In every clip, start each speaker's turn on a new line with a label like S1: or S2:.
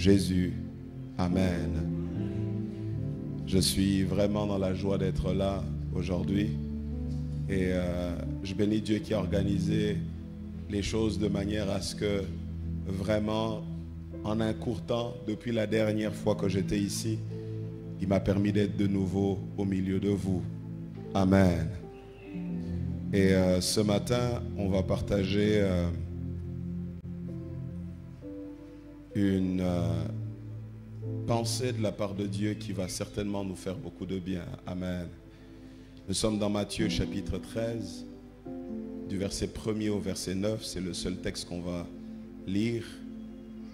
S1: Jésus. Amen. Je suis vraiment dans la joie d'être là aujourd'hui. Et je bénis Dieu qui a organisé les choses de manière à ce que vraiment, en un court temps, depuis la dernière fois que j'étais ici, il m'a permis d'être de nouveau au milieu de vous. Amen. Et ce matin, on va partager une pensée de la part de Dieu qui va certainement nous faire beaucoup de bien. Amen. Nous sommes dans Matthieu chapitre 13, du verset 1er au verset 9. C'est le seul texte qu'on va lire.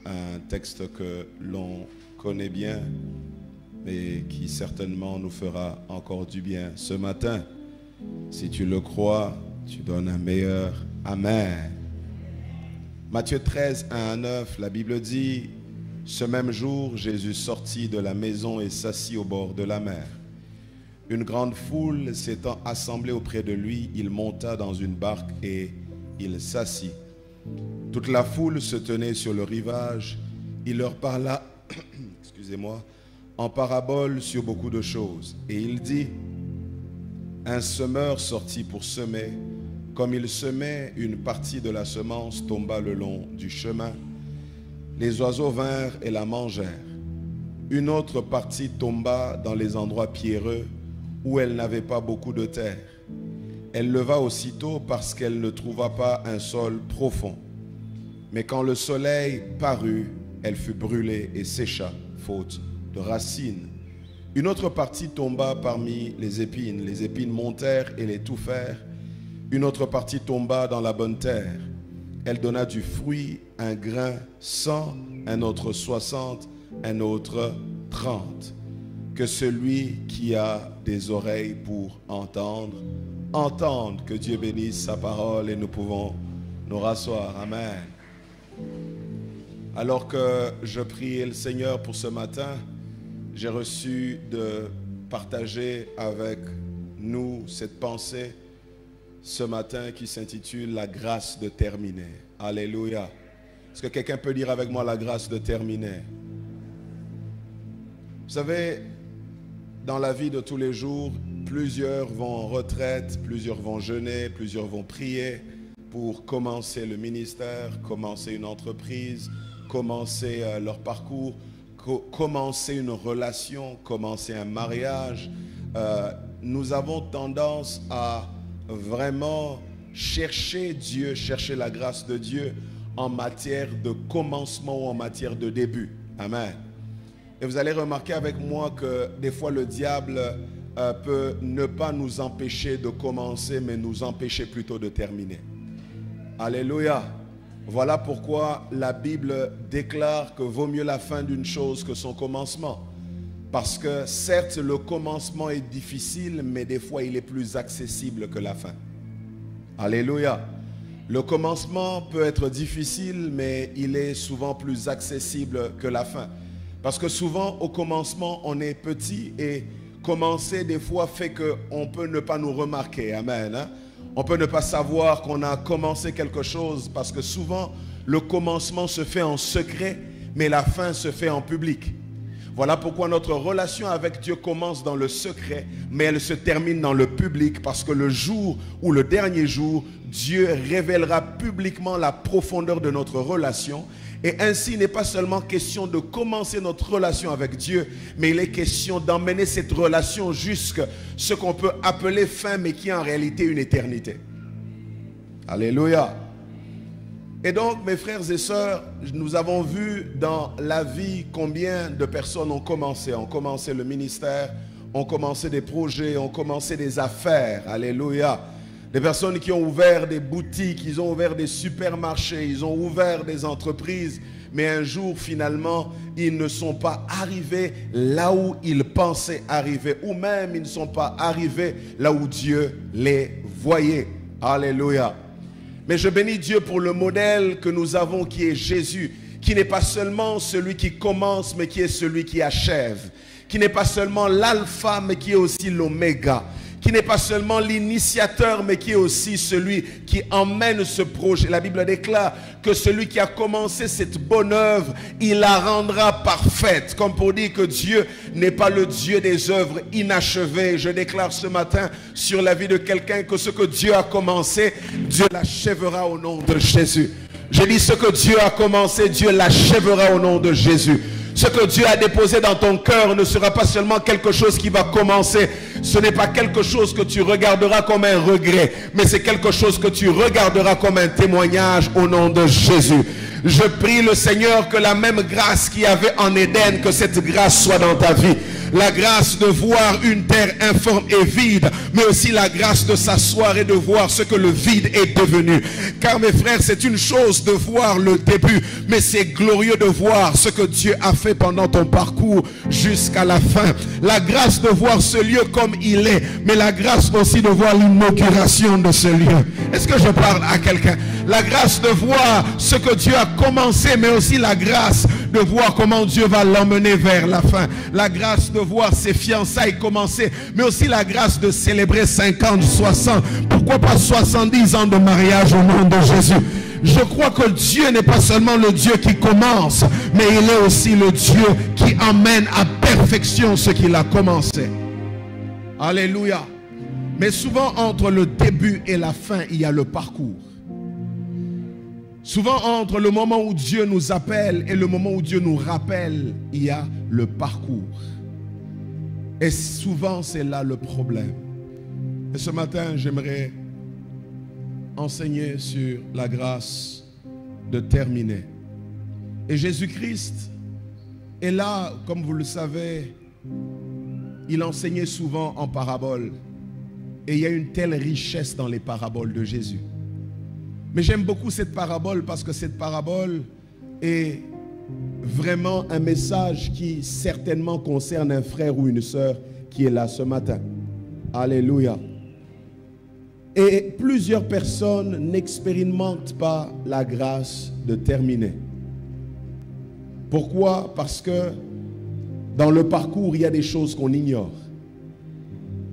S1: Un texte que l'on connaît bien, mais qui certainement nous fera encore du bien ce matin. Si tu le crois, tu donnes un meilleur Amen. Matthieu 13, 1 à 9, la Bible dit: ce même jour, Jésus sortit de la maison et s'assit au bord de la mer. Une grande foule s'étant assemblée auprès de lui, il monta dans une barque et il s'assit. Toute la foule se tenait sur le rivage. Il leur parla, excusez-moi, en parabole sur beaucoup de choses. Et il dit: un semeur sortit pour semer. Comme il semait, une partie de la semence tomba le long du chemin. Les oiseaux vinrent et la mangèrent. Une autre partie tomba dans les endroits pierreux où elle n'avait pas beaucoup de terre. Elle leva aussitôt parce qu'elle ne trouva pas un sol profond. Mais quand le soleil parut, elle fut brûlée et sécha, faute de racines. Une autre partie tomba parmi les épines. Les épines montèrent et l'étouffèrent. Une autre partie tomba dans la bonne terre. Elle donna du fruit, un grain 100, un autre 60, un autre 30. Que celui qui a des oreilles pour entendre, entende. Que Dieu bénisse sa parole et nous pouvons nous rasseoir. Amen. Alors que je priais le Seigneur pour ce matin, j'ai reçu de partager avec nous cette pensée ce matin qui s'intitule « La grâce de terminer ». Alléluia. Est-ce que quelqu'un peut dire avec moi la grâce de terminer? Vous savez, dans la vie de tous les jours, plusieurs vont en retraite, plusieurs vont jeûner, plusieurs vont prier pour commencer le ministère, commencer une entreprise, commencer leur parcours, commencer une relation, commencer un mariage. Nous avons tendance à vraiment chercher Dieu, chercher la grâce de Dieu en matière de commencement ou en matière de début. Amen. Et vous allez remarquer avec moi que des fois le diable peut ne pas nous empêcher de commencer, mais nous empêcher plutôt de terminer. Alléluia. Voilà pourquoi la Bible déclare que vaut mieux la fin d'une chose que son commencement. Parce que certes, le commencement est difficile, mais des fois, il est plus accessible que la fin. Alléluia. Le commencement peut être difficile, mais il est souvent plus accessible que la fin. Parce que souvent, au commencement, on est petit et commencer, des fois, fait qu'on peut ne pas nous remarquer. Amen. Hein? On peut ne pas savoir qu'on a commencé quelque chose parce que souvent, le commencement se fait en secret, mais la fin se fait en public. Voilà pourquoi notre relation avec Dieu commence dans le secret, mais elle se termine dans le public parce que le jour ou le dernier jour, Dieu révélera publiquement la profondeur de notre relation. Et ainsi, il n'est pas seulement question de commencer notre relation avec Dieu, mais il est question d'emmener cette relation jusqu'à ce qu'on peut appeler fin, mais qui est en réalité une éternité. Alléluia. Et donc, mes frères et sœurs, nous avons vu dans la vie combien de personnes ont commencé le ministère, ont commencé des projets, ont commencé des affaires. Alléluia. Des personnes qui ont ouvert des boutiques, ils ont ouvert des supermarchés, ils ont ouvert des entreprises. Mais un jour, finalement, ils ne sont pas arrivés là où ils pensaient arriver. Ou même, ils ne sont pas arrivés là où Dieu les voyait. Alléluia. Mais je bénis Dieu pour le modèle que nous avons qui est Jésus, qui n'est pas seulement celui qui commence, mais qui est celui qui achève. Qui n'est pas seulement l'alpha, mais qui est aussi l'oméga. qui n'est pas seulement l'initiateur, mais qui est aussi celui qui emmène ce projet. La Bible déclare que celui qui a commencé cette bonne œuvre, il la rendra parfaite. Comme pour dire que Dieu n'est pas le Dieu des œuvres inachevées. Je déclare ce matin sur la vie de quelqu'un que ce que Dieu a commencé, Dieu l'achèvera au nom de Jésus. Je dis ce que Dieu a commencé, Dieu l'achèvera au nom de Jésus. Ce que Dieu a déposé dans ton cœur ne sera pas seulement quelque chose qui va commencer. Ce n'est pas quelque chose que tu regarderas comme un regret, mais c'est quelque chose que tu regarderas comme un témoignage au nom de Jésus. Je prie le Seigneur que la même grâce qu'il y avait en Éden, que cette grâce soit dans ta vie. La grâce de voir une terre informe et vide, mais aussi la grâce de s'asseoir et de voir ce que le vide est devenu. Car mes frères, c'est une chose de voir le début, mais c'est glorieux de voir ce que Dieu a fait pendant ton parcours jusqu'à la fin. La grâce de voir ce lieu comme il est, mais la grâce aussi de voir l'inauguration de ce lieu. Est-ce que je parle à quelqu'un? La grâce de voir ce que Dieu a commencé, mais aussi la grâce de voir comment Dieu va l'emmener vers la fin. La grâce de voir ses fiançailles commencer, mais aussi la grâce de célébrer 50, 60, pourquoi pas 70 ans de mariage au nom de Jésus. Je crois que Dieu n'est pas seulement le Dieu qui commence, mais il est aussi le Dieu qui emmène à perfection ce qu'il a commencé. Alléluia. Mais souvent entre le début et la fin, il y a le parcours. Souvent entre le moment où Dieu nous appelle et le moment où Dieu nous rappelle, il y a le parcours. Et souvent c'est là le problème. Et ce matin, j'aimerais enseigner sur la grâce de terminer. Et Jésus-Christ est là, comme vous le savez, il enseignait souvent en paraboles. Et il y a une telle richesse dans les paraboles de Jésus. Mais j'aime beaucoup cette parabole parce que cette parabole est vraiment un message qui certainement concerne un frère ou une sœur qui est là ce matin. Alléluia. Et plusieurs personnes n'expérimentent pas la grâce de terminer. Pourquoi? Parce que dans le parcours, il y a des choses qu'on ignore.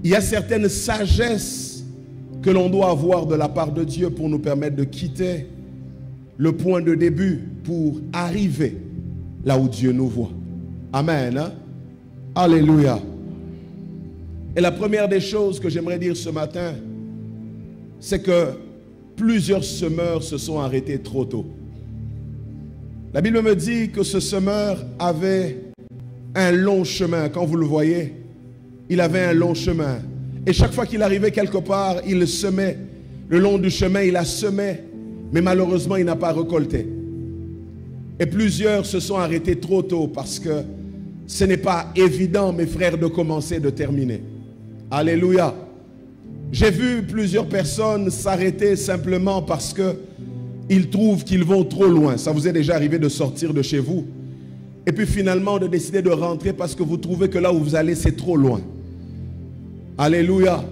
S1: Il y a certaines sagesses que l'on doit avoir de la part de Dieu pour nous permettre de quitter le point de début pour arriver là où Dieu nous voit. Amen. Hein? Alléluia. Et la première des choses que j'aimerais dire ce matin, c'est que plusieurs semeurs se sont arrêtés trop tôt. La Bible me dit que ce semeur avait un long chemin. Quand vous le voyez, il avait un long chemin. Et chaque fois qu'il arrivait quelque part, il semait. Le long du chemin, il a semé. Mais malheureusement, il n'a pas récolté. Et plusieurs se sont arrêtés trop tôt parce que ce n'est pas évident, mes frères, de commencer, de terminer. Alléluia. J'ai vu plusieurs personnes s'arrêter simplement parce qu'ils trouvent qu'ils vont trop loin. Ça vous est déjà arrivé de sortir de chez vous et puis finalement de décider de rentrer parce que vous trouvez que là où vous allez, c'est trop loin. Alléluia.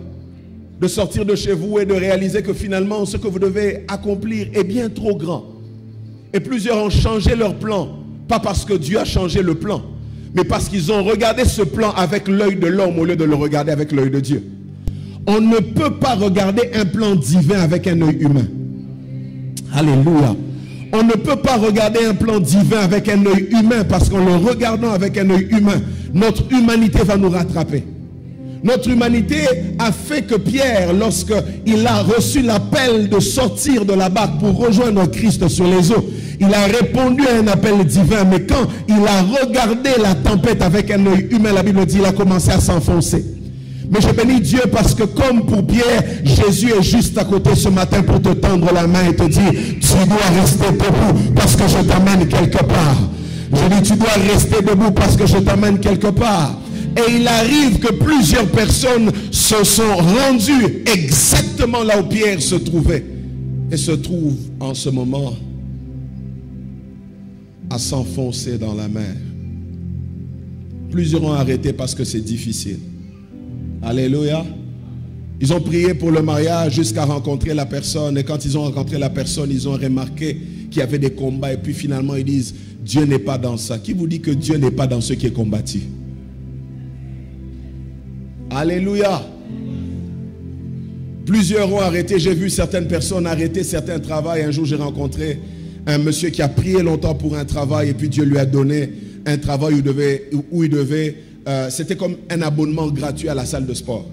S1: De sortir de chez vous et de réaliser que finalement ce que vous devez accomplir est bien trop grand. Et plusieurs ont changé leur plan, pas parce que Dieu a changé le plan, mais parce qu'ils ont regardé ce plan avec l'œil de l'homme au lieu de le regarder avec l'œil de Dieu. On ne peut pas regarder un plan divin avec un œil humain. Alléluia. On ne peut pas regarder un plan divin avec un œil humain parce qu'en le regardant avec un œil humain, notre humanité va nous rattraper. Notre humanité a fait que Pierre, lorsqu'il a reçu l'appel de sortir de la barque pour rejoindre Christ sur les eaux, il a répondu à un appel divin. Mais quand il a regardé la tempête avec un œil humain, la Bible dit qu'il a commencé à s'enfoncer. Mais je bénis Dieu parce que comme pour Pierre, Jésus est juste à côté ce matin pour te tendre la main et te dire, tu dois rester debout parce que je t'amène quelque part. Je dis, tu dois rester debout parce que je t'amène quelque part. Et il arrive que plusieurs personnes se sont rendues exactement là où Pierre se trouvait. Et se trouvent en ce moment à s'enfoncer dans la mer. Plusieurs ont arrêté parce que c'est difficile. Alléluia. Ils ont prié pour le mariage jusqu'à rencontrer la personne. Et quand ils ont rencontré la personne, ils ont remarqué qu'il y avait des combats. Et puis finalement, ils disent, Dieu n'est pas dans ça. Qui vous dit que Dieu n'est pas dans ce qui est combattu? Alléluia. Plusieurs ont arrêté. J'ai vu certaines personnes arrêter certains travails. Un jour, j'ai rencontré un monsieur qui a prié longtemps pour un travail et puis Dieu lui a donné un travail où il devait c'était comme un abonnement gratuit à la salle de sport.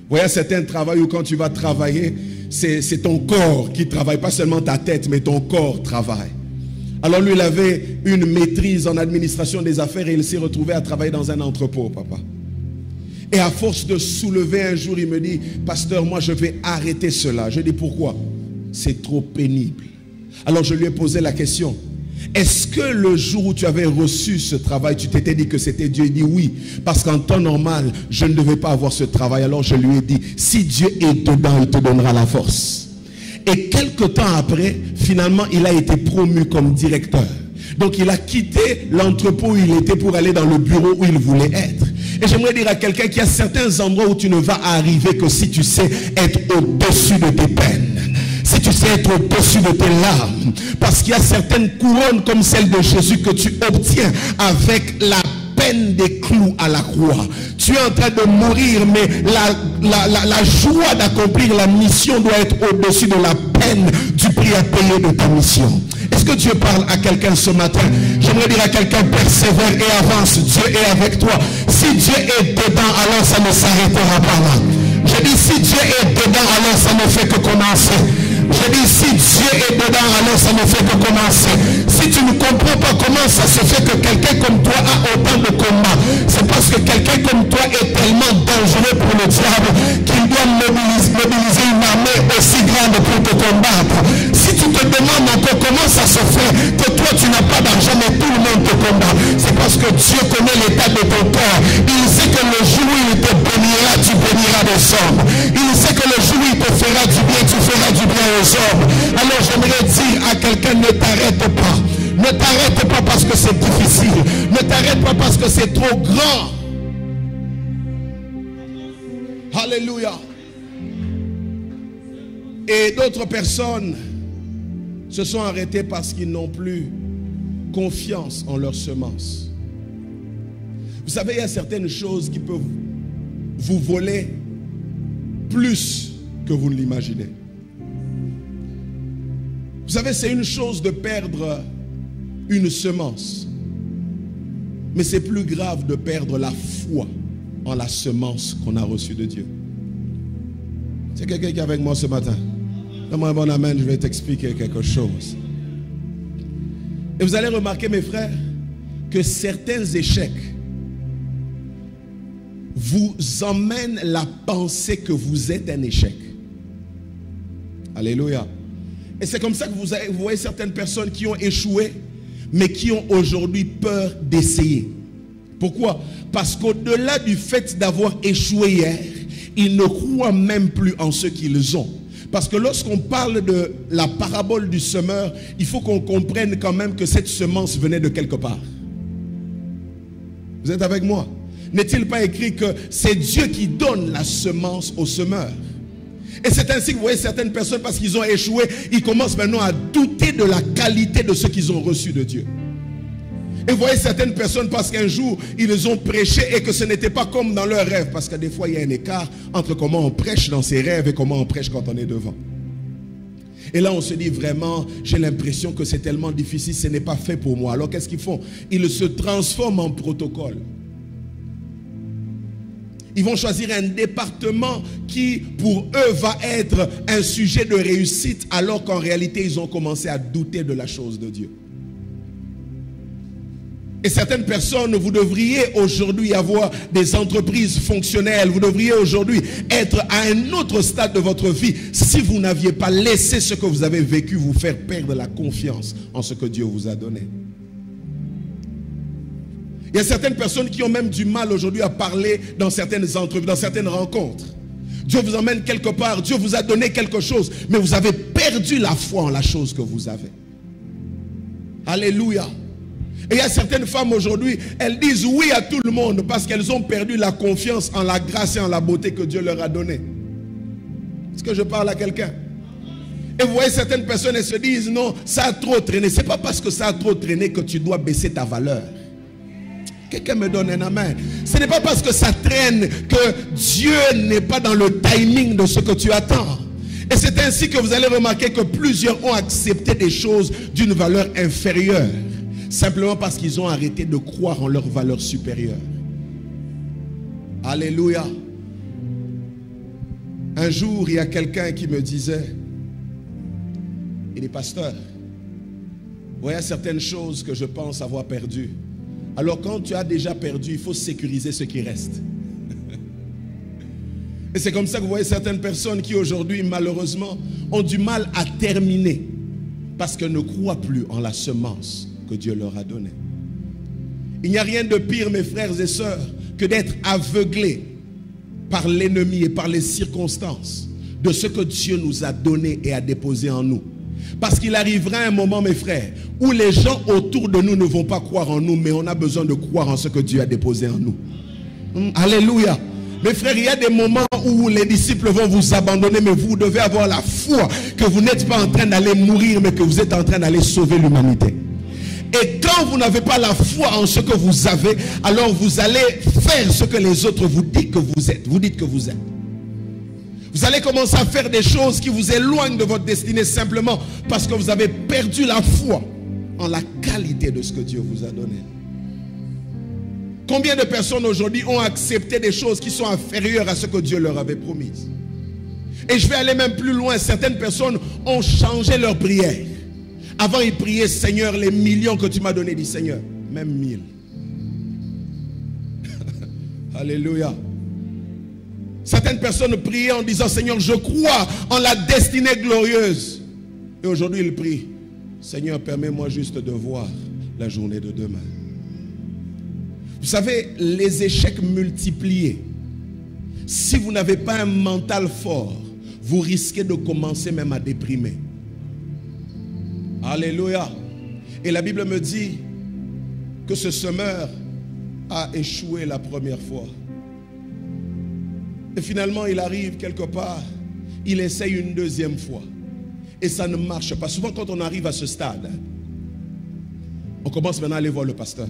S1: Vous voyez, certains travails où quand tu vas travailler, c'est ton corps qui travaille, pas seulement ta tête, mais ton corps travaille. Alors lui, il avait une maîtrise en administration des affaires et il s'est retrouvé à travailler dans un entrepôt, papa. Et à force de soulever un jour, il me dit, pasteur, moi je vais arrêter cela. Je dis, pourquoi? C'est trop pénible. Alors je lui ai posé la question, est-ce que le jour où tu avais reçu ce travail, tu t'étais dit que c'était Dieu? Il dit oui, parce qu'en temps normal, je ne devais pas avoir ce travail. Alors je lui ai dit, si Dieu est dedans, il te donnera la force. Et quelque temps après, finalement, il a été promu comme directeur. Donc il a quitté l'entrepôt où il était pour aller dans le bureau où il voulait être. Et j'aimerais dire à quelqu'un qu'il y a certains endroits où tu ne vas arriver que si tu sais être au-dessus de tes peines. Si tu sais être au-dessus de tes larmes. Parce qu'il y a certaines couronnes comme celle de Jésus que tu obtiens avec la peine des clous à la croix. Tu es en train de mourir, mais la joie d'accomplir la mission doit être au-dessus de la peine du prix à payer de ta mission. Est-ce que Dieu parle à quelqu'un ce matin? J'aimerais dire à quelqu'un, persévère et avance. Dieu est avec toi. Si Dieu est dedans, alors ça ne s'arrêtera pas là. Je dis, si Dieu est dedans, alors ça ne fait que commencer. Je dis, si Dieu est dedans, alors ça ne fait que commencer. Si tu ne comprends pas comment ça se fait que quelqu'un comme toi a autant de combats, c'est parce que quelqu'un comme toi est tellement dangereux pour le diable qu'il doit mobiliser une armée aussi grande pour te combattre. Si tu te demandes encore comment ça se fait que toi tu n'as pas d'argent mais tout le monde te combat, c'est parce que Dieu connaît l'état de ton corps. Il sait que le jour où il te bénira, tu béniras des hommes. Il sait que le jour où il te fera du bien, tu feras du bien aux hommes. Alors j'aimerais dire à quelqu'un, ne t'arrête pas. Ne t'arrête pas parce que c'est difficile. Ne t'arrête pas parce que c'est trop grand. Alléluia. Et d'autres personnes se sont arrêtées parce qu'ils n'ont plus confiance en leurs semences. Vous savez, il y a certaines choses qui peuvent vous voler plus que vous ne l'imaginez. Vous savez, c'est une chose de perdre une semence. Mais c'est plus grave de perdre la foi en la semence qu'on a reçue de Dieu. C'est quelqu'un qui est avec moi ce matin? Donne-moi un bon amen, je vais t'expliquer quelque chose. Et vous allez remarquer, mes frères, que certains échecs vous emmènent la pensée que vous êtes un échec. Alléluia. Et c'est comme ça que vous voyez certaines personnes qui ont échoué, mais qui ont aujourd'hui peur d'essayer. Pourquoi? Parce qu'au-delà du fait d'avoir échoué hier, ils ne croient même plus en ce qu'ils ont. Parce que lorsqu'on parle de la parabole du semeur, il faut qu'on comprenne quand même que cette semence venait de quelque part. Vous êtes avec moi? N'est-il pas écrit que c'est Dieu qui donne la semence au semeur? Et c'est ainsi que vous voyez certaines personnes, parce qu'ils ont échoué, ils commencent maintenant à douter de la qualité de ce qu'ils ont reçu de Dieu. Et vous voyez certaines personnes, parce qu'un jour, ils ont prêché et que ce n'était pas comme dans leurs rêves. Parce que des fois, il y a un écart entre comment on prêche dans ses rêves et comment on prêche quand on est devant. Et là, on se dit vraiment, j'ai l'impression que c'est tellement difficile, ce n'est pas fait pour moi. Alors, qu'est-ce qu'ils font? Ils se transforment en protocole. Ils vont choisir un département qui, pour eux, va être un sujet de réussite, alors qu'en réalité, ils ont commencé à douter de la chose de Dieu. Et certaines personnes, vous devriez aujourd'hui avoir des entreprises fonctionnelles. Vous devriez aujourd'hui être à un autre stade de votre vie si vous n'aviez pas laissé ce que vous avez vécu vous faire perdre la confiance en ce que Dieu vous a donné. Il y a certaines personnes qui ont même du mal aujourd'hui à parler dans certaines entreprises, dans certaines rencontres. Dieu vous emmène quelque part, Dieu vous a donné quelque chose, mais vous avez perdu la foi en la chose que vous avez. Alléluia. Et il y a certaines femmes aujourd'hui, elles disent oui à tout le monde parce qu'elles ont perdu la confiance en la grâce et en la beauté que Dieu leur a donnée. Est-ce que je parle à quelqu'un? Et vous voyez certaines personnes, elles se disent non, ça a trop traîné. Ce n'est pas parce que ça a trop traîné que tu dois baisser ta valeur. Quelqu'un me donne un amen. Ce n'est pas parce que ça traîne que Dieu n'est pas dans le timing de ce que tu attends. Et c'est ainsi que vous allez remarquer que plusieurs ont accepté des choses d'une valeur inférieure, simplement parce qu'ils ont arrêté de croire en leur valeur supérieure. Alléluia. Un jour, il y a quelqu'un qui me disait, il est pasteur, voyez certaines choses que je pense avoir perdues. Alors quand tu as déjà perdu, il faut sécuriser ce qui reste. Et c'est comme ça que vous voyez certaines personnes qui aujourd'hui, malheureusement, ont du mal à terminer parce qu'elles ne croient plus en la semence que Dieu leur a donnée. Il n'y a rien de pire, mes frères et sœurs, que d'être aveuglé par l'ennemi et par les circonstances de ce que Dieu nous a donné et a déposé en nous. Parce qu'il arrivera un moment, mes frères, où les gens autour de nous ne vont pas croire en nous, mais on a besoin de croire en ce que Dieu a déposé en nous. Alléluia. Mes frères, il y a des moments où les disciples vont vous abandonner, mais vous devez avoir la foi que vous n'êtes pas en train d'aller mourir, mais que vous êtes en train d'aller sauver l'humanité. Et quand vous n'avez pas la foi en ce que vous avez, alors vous allez faire ce que les autres vous disent que vous êtes. Vous dites que vous êtes. Vous allez commencer à faire des choses qui vous éloignent de votre destinée simplement parce que vous avez perdu la foi en la qualité de ce que Dieu vous a donné. Combien de personnes aujourd'hui ont accepté des choses qui sont inférieures à ce que Dieu leur avait promis? Et je vais aller même plus loin. Certaines personnes ont changé leur prière. Avant, ils priaient, Seigneur, les millions que tu m'as donnés, dit Seigneur, même 1000. Alléluia. Certaines personnes priaient en disant, Seigneur, je crois en la destinée glorieuse. Et aujourd'hui, ils prient, Seigneur, permets-moi juste de voir la journée de demain. Vous savez, les échecs multipliés, si vous n'avez pas un mental fort, vous risquez de commencer même à déprimer. Alléluia. Et la Bible me dit que ce semeur a échoué la première fois. Et finalement, il arrive quelque part, il essaye une deuxième fois. Et ça ne marche pas. Souvent, quand on arrive à ce stade, on commence maintenant à aller voir le pasteur.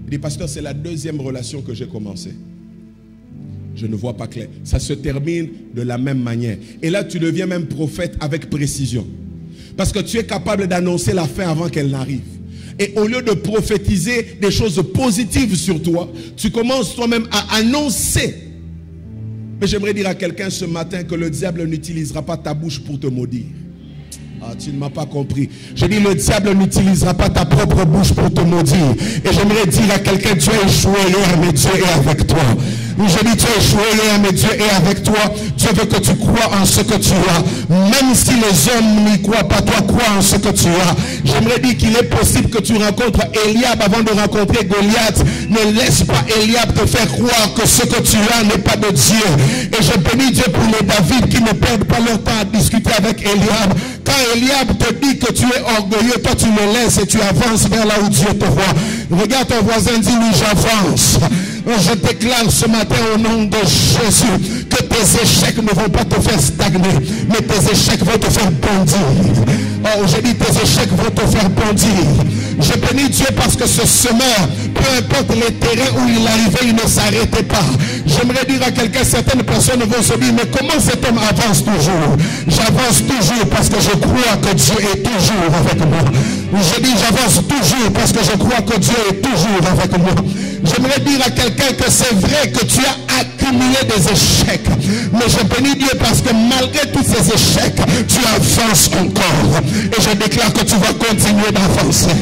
S1: Il dit, pasteur, c'est la deuxième relation que j'ai commencé. Je ne vois pas clair. Ça se termine de la même manière. Et là, tu deviens même prophète avec précision. Parce que tu es capable d'annoncer la fin avant qu'elle n'arrive. Et au lieu de prophétiser des choses positives sur toi, tu commences toi-même à annoncer. Mais j'aimerais dire à quelqu'un ce matin que le diable n'utilisera pas ta bouche pour te maudire. Ah, tu ne m'as pas compris. Je dis, le diable n'utilisera pas ta propre bouche pour te maudire. Et j'aimerais dire à quelqu'un, tu as échoué hier, mais Dieu est avec toi. Je dis, tu as échoué hier, mais Dieu est avec toi. Dieu veut que tu crois en ce que tu as. Même si les hommes n'y croient pas, toi crois en ce que tu as. J'aimerais dire qu'il est possible que tu rencontres Eliab avant de rencontrer Goliath. Ne laisse pas Eliab te faire croire que ce que tu as n'est pas de Dieu. Et je bénis Dieu pour les David qui ne perdent pas leur temps à discuter avec Eliab. Quand Eliab te dit que tu es orgueilleux, toi tu le laisses et tu avances vers là où Dieu te voit. Regarde ton voisin, dis-lui, j'avance. Je déclare ce matin au nom de Jésus que tes échecs ne vont pas te faire stagner, mais tes échecs vont te faire bondir. Oh, je dis, tes échecs vont te faire bondir. Je bénis Dieu parce que ce semeur, peu importe les terrains où il arrivait, il ne s'arrêtait pas. J'aimerais dire à quelqu'un, certaines personnes vont se dire, mais comment cet homme avance toujours? J'avance toujours parce que je crois que Dieu est toujours avec moi. Je dis, j'avance toujours parce que je crois que Dieu est toujours avec moi. J'aimerais dire à quelqu'un que c'est vrai que tu as accumulé des échecs. Mais je bénis Dieu parce que malgré tous ces échecs, tu avances encore. Et je déclare que tu vas continuer d'avancer.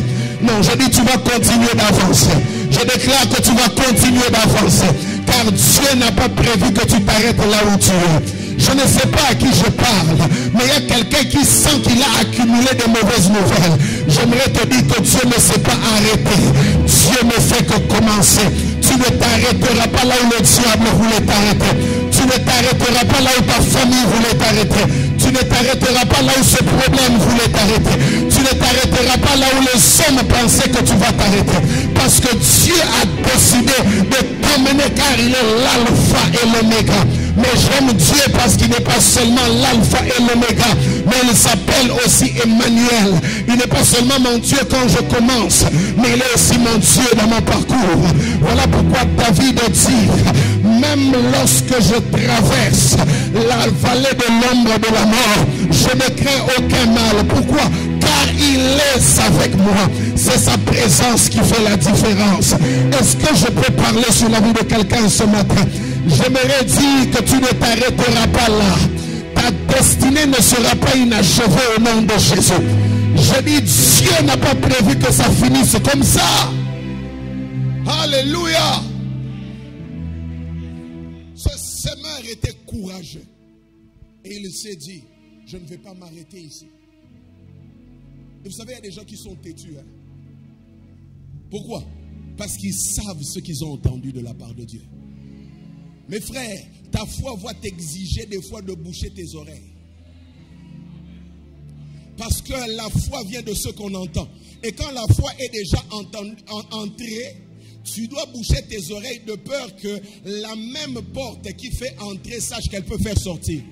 S1: Non, je dis tu vas continuer d'avancer. Je déclare que tu vas continuer d'avancer. Car Dieu n'a pas prévu que tu t'arrêtes là où tu es. Je ne sais pas à qui je parle, mais il y a quelqu'un qui sent qu'il a accumulé de mauvaises nouvelles. J'aimerais te dire que Dieu ne s'est pas arrêté. Dieu ne fait que commencer. Tu ne t'arrêteras pas là où le diable voulait t'arrêter. Tu ne t'arrêteras pas là où ta famille voulait t'arrêter. Tu ne t'arrêteras pas là où ce problème voulait t'arrêter. Tu ne t'arrêteras pas là où les hommes pensaient que tu vas t'arrêter. Parce que Dieu a décidé de t'emmener car il est l'alpha et l'oméga.
S2: Mais j'aime Dieu parce qu'il n'est pas seulement l'alpha et l'oméga, mais il s'appelle aussi Emmanuel. Il n'est pas seulement mon Dieu quand je commence, mais il est aussi mon Dieu dans mon parcours. Voilà pourquoi David dit, même lorsque je traverse la vallée de l'ombre de la mort, je ne crains aucun mal. Pourquoi? Car il est avec moi. C'est sa présence qui fait la différence. Est-ce que je peux parler sur la vie de quelqu'un ce matin? J'aimerais dire que tu ne t'arrêteras pas là. Ta destinée ne sera pas inachevée au nom de Jésus. Je dis, Dieu n'a pas prévu que ça finisse comme ça. Alléluia. Ce semeur était courageux. Et il s'est dit, je ne vais pas m'arrêter ici. Et vous savez, il y a des gens qui sont têtus. Hein? Pourquoi? Parce qu'ils savent ce qu'ils ont entendu de la part de Dieu. Mes frères, ta foi va t'exiger des fois de boucher tes oreilles. Parce que la foi vient de ce qu'on entend. Et quand la foi est déjà entrée, tu dois boucher tes oreilles de peur que la même porte qui fait entrer sache qu'elle peut faire sortir.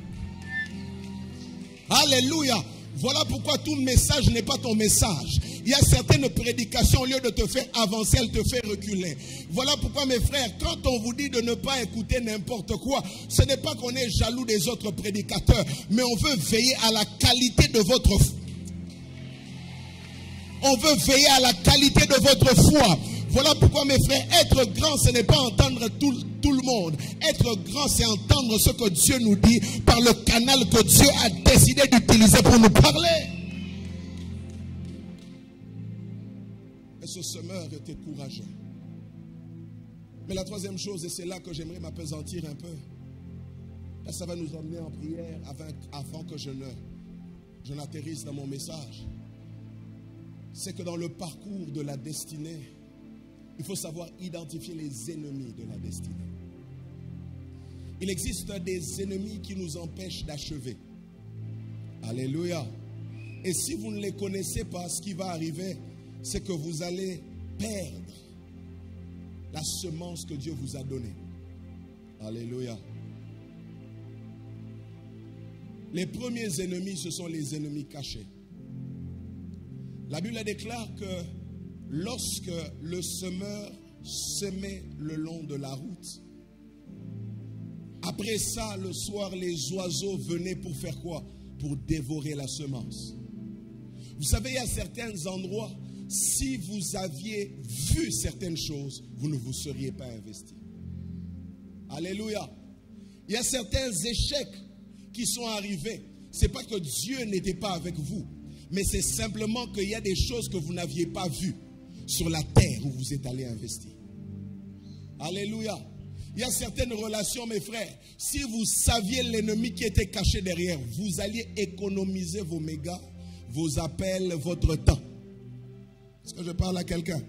S2: Alléluia. Voilà pourquoi tout message n'est pas ton message. Il y a certaines prédications, au lieu de te faire avancer, elles te font reculer. Voilà pourquoi mes frères, quand on vous dit de ne pas écouter n'importe quoi, ce n'est pas qu'on est jaloux des autres prédicateurs, mais on veut veiller à la qualité de votre foi. On veut veiller à la qualité de votre foi. Voilà pourquoi mes frères, être grand, ce n'est pas entendre tout le monde. Être grand, c'est entendre ce que Dieu nous dit par le canal que Dieu a décidé d'utiliser pour nous parler. Et ce semeur était courageux. Mais la troisième chose, et c'est là que j'aimerais m'appesantir un peu, et ça va nous emmener en prière avant que je n'atterrisse dans mon message, c'est que dans le parcours de la destinée, il faut savoir identifier les ennemis de la destinée. Il existe des ennemis qui nous empêchent d'achever. Alléluia. Et si vous ne les connaissez pas, ce qui va arriver, c'est que vous allez perdre la semence que Dieu vous a donnée. Alléluia. Les premiers ennemis, ce sont les ennemis cachés. La Bible déclare que lorsque le semeur semait le long de la route, après ça, le soir, les oiseaux venaient pour faire quoi? Pour dévorer la semence. Vous savez, il y a certains endroits, si vous aviez vu certaines choses, vous ne vous seriez pas investi. Alléluia. Il y a certains échecs qui sont arrivés. Ce n'est pas que Dieu n'était pas avec vous, mais c'est simplement qu'il y a des choses que vous n'aviez pas vues sur la terre où vous êtes allé investir. Alléluia. Il y a certaines relations, mes frères, si vous saviez l'ennemi qui était caché derrière, vous alliez économiser vos mégas, vos appels, votre temps. Est-ce que je parle à quelqu'un?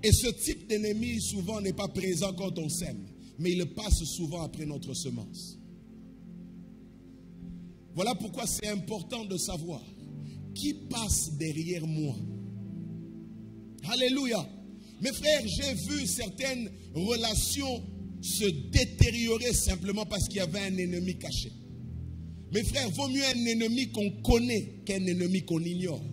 S2: Et ce type d'ennemi, souvent, n'est pas présent quand on sème, mais il passe souvent après notre semence. Voilà pourquoi c'est important de savoir qui passe derrière moi. Alléluia. Mes frères, j'ai vu certaines relations se détériorer simplement parce qu'il y avait un ennemi caché. Mes frères, vaut mieux un ennemi qu'on connaît qu'un ennemi qu'on ignore.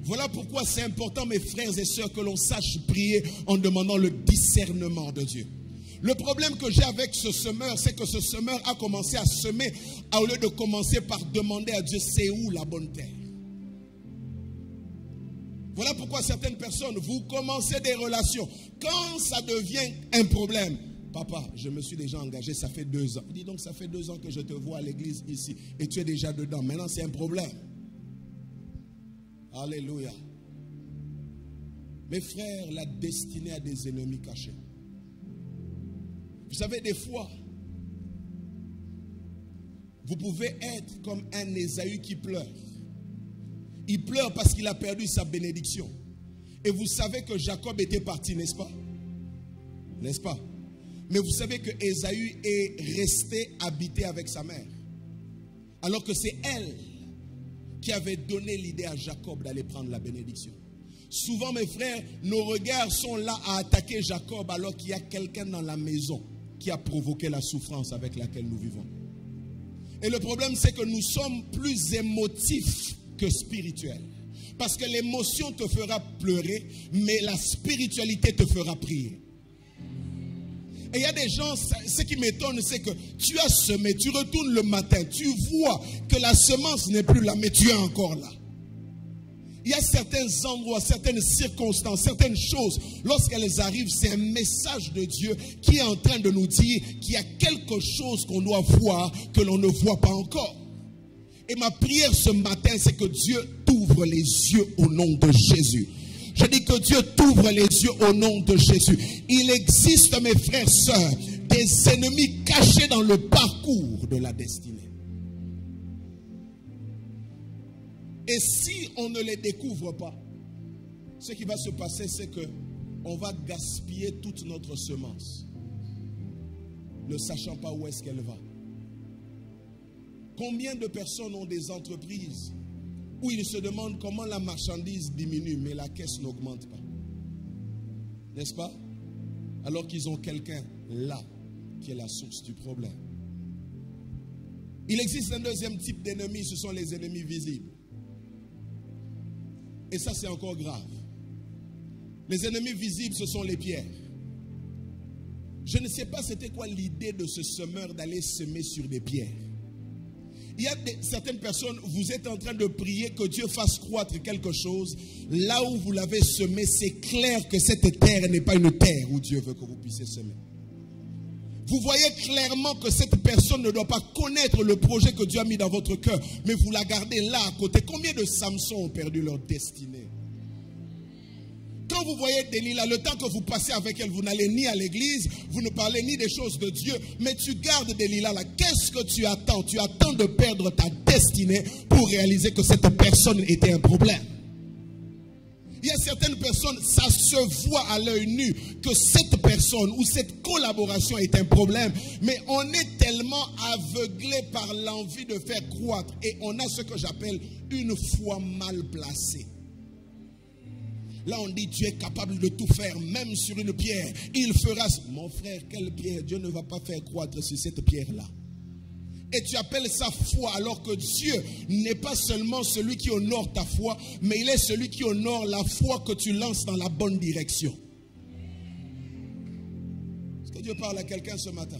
S2: Voilà pourquoi c'est important, mes frères et sœurs, que l'on sache prier en demandant le discernement de Dieu. Le problème que j'ai avec ce semeur, c'est que ce semeur a commencé à semer au lieu de commencer par demander à Dieu, c'est où la bonne terre? Voilà pourquoi certaines personnes, vous commencez des relations. Quand ça devient un problème, papa, je me suis déjà engagé, ça fait 2 ans. Il dit donc, ça fait 2 ans que je te vois à l'église ici et tu es déjà dedans. Maintenant, c'est un problème. Alléluia. Mes frères, la destinée a des ennemis cachés. Vous savez, des fois, vous pouvez être comme un Ésaü qui pleure. Il pleure parce qu'il a perdu sa bénédiction. Et vous savez que Jacob était parti, n'est-ce pas? N'est-ce pas? Mais vous savez que Ésaü est resté habité avec sa mère. Alors que c'est elle qui avait donné l'idée à Jacob d'aller prendre la bénédiction. Souvent, mes frères, nos regards sont là à attaquer Jacob alors qu'il y a quelqu'un dans la maison qui a provoqué la souffrance avec laquelle nous vivons. Et le problème, c'est que nous sommes plus émotifs que spirituels. Parce que l'émotion te fera pleurer, mais la spiritualité te fera prier. Et il y a des gens, ce qui m'étonne, c'est que tu as semé, tu retournes le matin, tu vois que la semence n'est plus là, mais tu es encore là. Il y a certains endroits, certaines circonstances, certaines choses, lorsqu'elles arrivent, c'est un message de Dieu qui est en train de nous dire qu'il y a quelque chose qu'on doit voir que l'on ne voit pas encore. Et ma prière ce matin, c'est que Dieu t'ouvre les yeux au nom de Jésus. Je dis que Dieu t'ouvre les yeux au nom de Jésus. Il existe, mes frères et sœurs, des ennemis cachés dans le parcours de la destinée. Et si on ne les découvre pas, ce qui va se passer, c'est que on va gaspiller toute notre semence, ne sachant pas où est-ce qu'elle va. Combien de personnes ont des entreprises où ils se demandent comment la marchandise diminue, mais la caisse n'augmente pas? N'est-ce pas? Alors qu'ils ont quelqu'un là qui est la source du problème. Il existe un deuxième type d'ennemis, ce sont les ennemis visibles. Et ça, c'est encore grave. Les ennemis visibles, ce sont les pierres. Je ne sais pas c'était quoi l'idée de ce semeur d'aller semer sur des pierres. Il y a certaines personnes, vous êtes en train de prier que Dieu fasse croître quelque chose. Là où vous l'avez semé, c'est clair que cette terre n'est pas une terre où Dieu veut que vous puissiez semer. Vous voyez clairement que cette personne ne doit pas connaître le projet que Dieu a mis dans votre cœur, mais vous la gardez là à côté. Combien de Samson ont perdu leur destinée? Quand vous voyez Delilah, le temps que vous passez avec elle, vous n'allez ni à l'église, vous ne parlez ni des choses de Dieu, mais tu gardes Delilah là. Qu'est-ce que tu attends? Tu attends de perdre ta destinée pour réaliser que cette personne était un problème. Il y a certaines personnes, ça se voit à l'œil nu que cette personne ou cette collaboration est un problème. Mais on est tellement aveuglé par l'envie de faire croître. Et on a ce que j'appelle une foi mal placée. Là on dit Dieu est capable de tout faire, même sur une pierre. Il fera... Mon frère, quelle pierre? Dieu ne va pas faire croître sur cette pierre-là. Et tu appelles ça foi alors que Dieu n'est pas seulement celui qui honore ta foi, mais il est celui qui honore la foi que tu lances dans la bonne direction. Est-ce que Dieu parle à quelqu'un ce matin?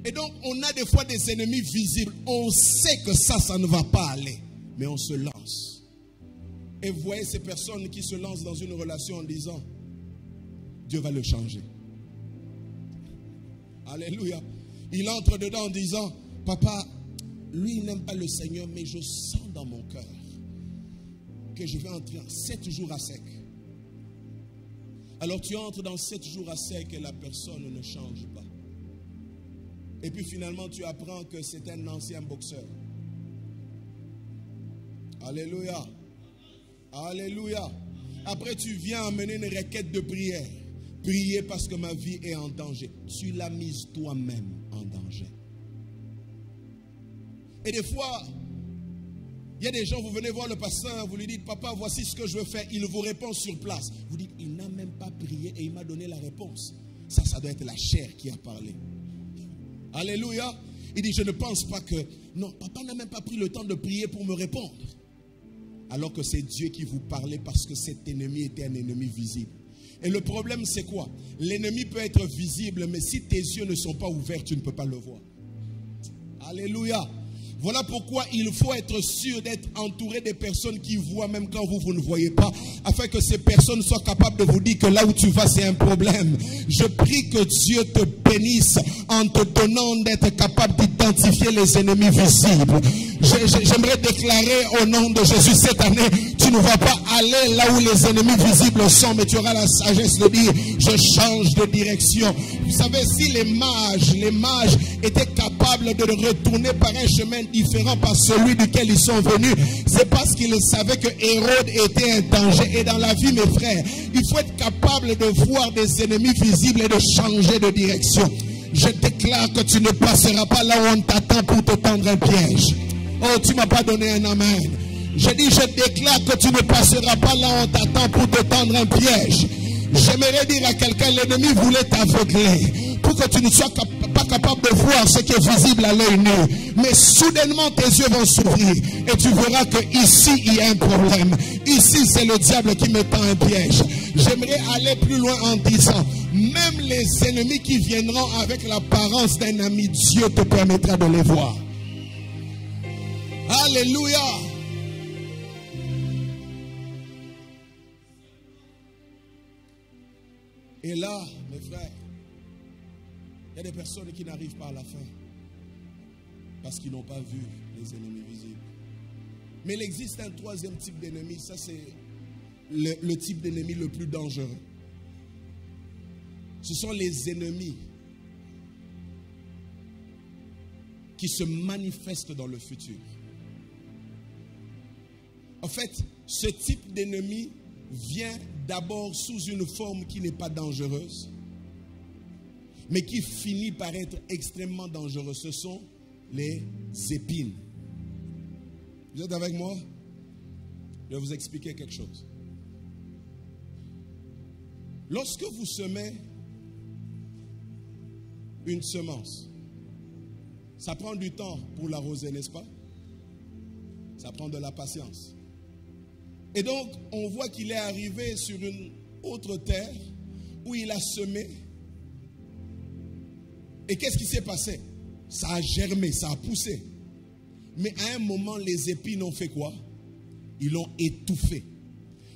S2: Et donc on a des fois des ennemis visibles. On sait que ça ne va pas aller, mais on se lance. Et vous voyez ces personnes qui se lancent dans une relation en disant Dieu va le changer. Alléluia. Il entre dedans en disant papa, lui il n'aime pas le Seigneur, mais je sens dans mon cœur que je vais entrer en 7 jours à sec. Alors tu entres dans 7 jours à sec et la personne ne change pas. Et puis finalement tu apprends que c'est un ancien boxeur. Alléluia. Alléluia. Après tu viens amener une requête de prière. Prier parce que ma vie est en danger. Tu l'as mise toi-même en danger. Et des fois, il y a des gens, vous venez voir le pasteur, vous lui dites, papa, voici ce que je veux faire. Il vous répond sur place. Vous dites, il n'a même pas prié et il m'a donné la réponse. Ça doit être la chair qui a parlé. Alléluia. Il dit, je ne pense pas que... Non, papa n'a même pas pris le temps de prier pour me répondre. Alors que c'est Dieu qui vous parlait parce que cet ennemi était un ennemi visible. Et le problème, c'est quoi? L'ennemi peut être visible, mais si tes yeux ne sont pas ouverts, tu ne peux pas le voir. Alléluia. Voilà pourquoi il faut être sûr d'être entouré des personnes qui voient même quand vous ne voyez pas, afin que ces personnes soient capables de vous dire que là où tu vas, c'est un problème. Je prie que Dieu te bénisse en te donnant d'être capable d'identifier les ennemis visibles. J'aimerais déclarer au nom de Jésus cette année, tu ne vas pas aller là où les ennemis visibles sont, mais tu auras la sagesse de dire, je change de direction. Vous savez, si les mages étaient capables de retourner par un chemin différent par celui duquel ils sont venus, c'est parce qu'ils savaient que Hérode était un danger. Et dans la vie, mes frères, il faut être capable de voir des ennemis visibles et de changer de direction. Je déclare que tu ne passeras pas là où on t'attend pour te tendre un piège. Oh, tu ne m'as pas donné un amen. Je dis, je déclare que tu ne passeras pas là où on t'attend pour te tendre un piège. J'aimerais dire à quelqu'un, l'ennemi voulait t'aveugler pour que tu ne sois pas capable de voir ce qui est visible à l'œil nu. Mais soudainement, tes yeux vont s'ouvrir et tu verras que ici, il y a un problème. Ici, c'est le diable qui me tend un piège. J'aimerais aller plus loin en disant, même les ennemis qui viendront avec l'apparence d'un ami, Dieu te permettra de les voir. Alléluia. Et là, mes frères, il y a des personnes qui n'arrivent pas à la fin parce qu'ils n'ont pas vu les ennemis visibles. Mais il existe un troisième type d'ennemi. Ça, c'est le type d'ennemi le plus dangereux. Ce sont les ennemis qui se manifestent dans le futur. En fait, ce type d'ennemi vient d'abord sous une forme qui n'est pas dangereuse, mais qui finit par être extrêmement dangereuse. Ce sont les épines. Vous êtes avec moi? Je vais vous expliquer quelque chose. Lorsque vous semez une semence, ça prend du temps pour l'arroser, n'est-ce pas? Ça prend de la patience. Et donc, on voit qu'il est arrivé sur une autre terre où il a semé. Et qu'est-ce qui s'est passé? Ça a germé, ça a poussé. Mais à un moment, les épines ont fait quoi? Ils l'ont étouffé.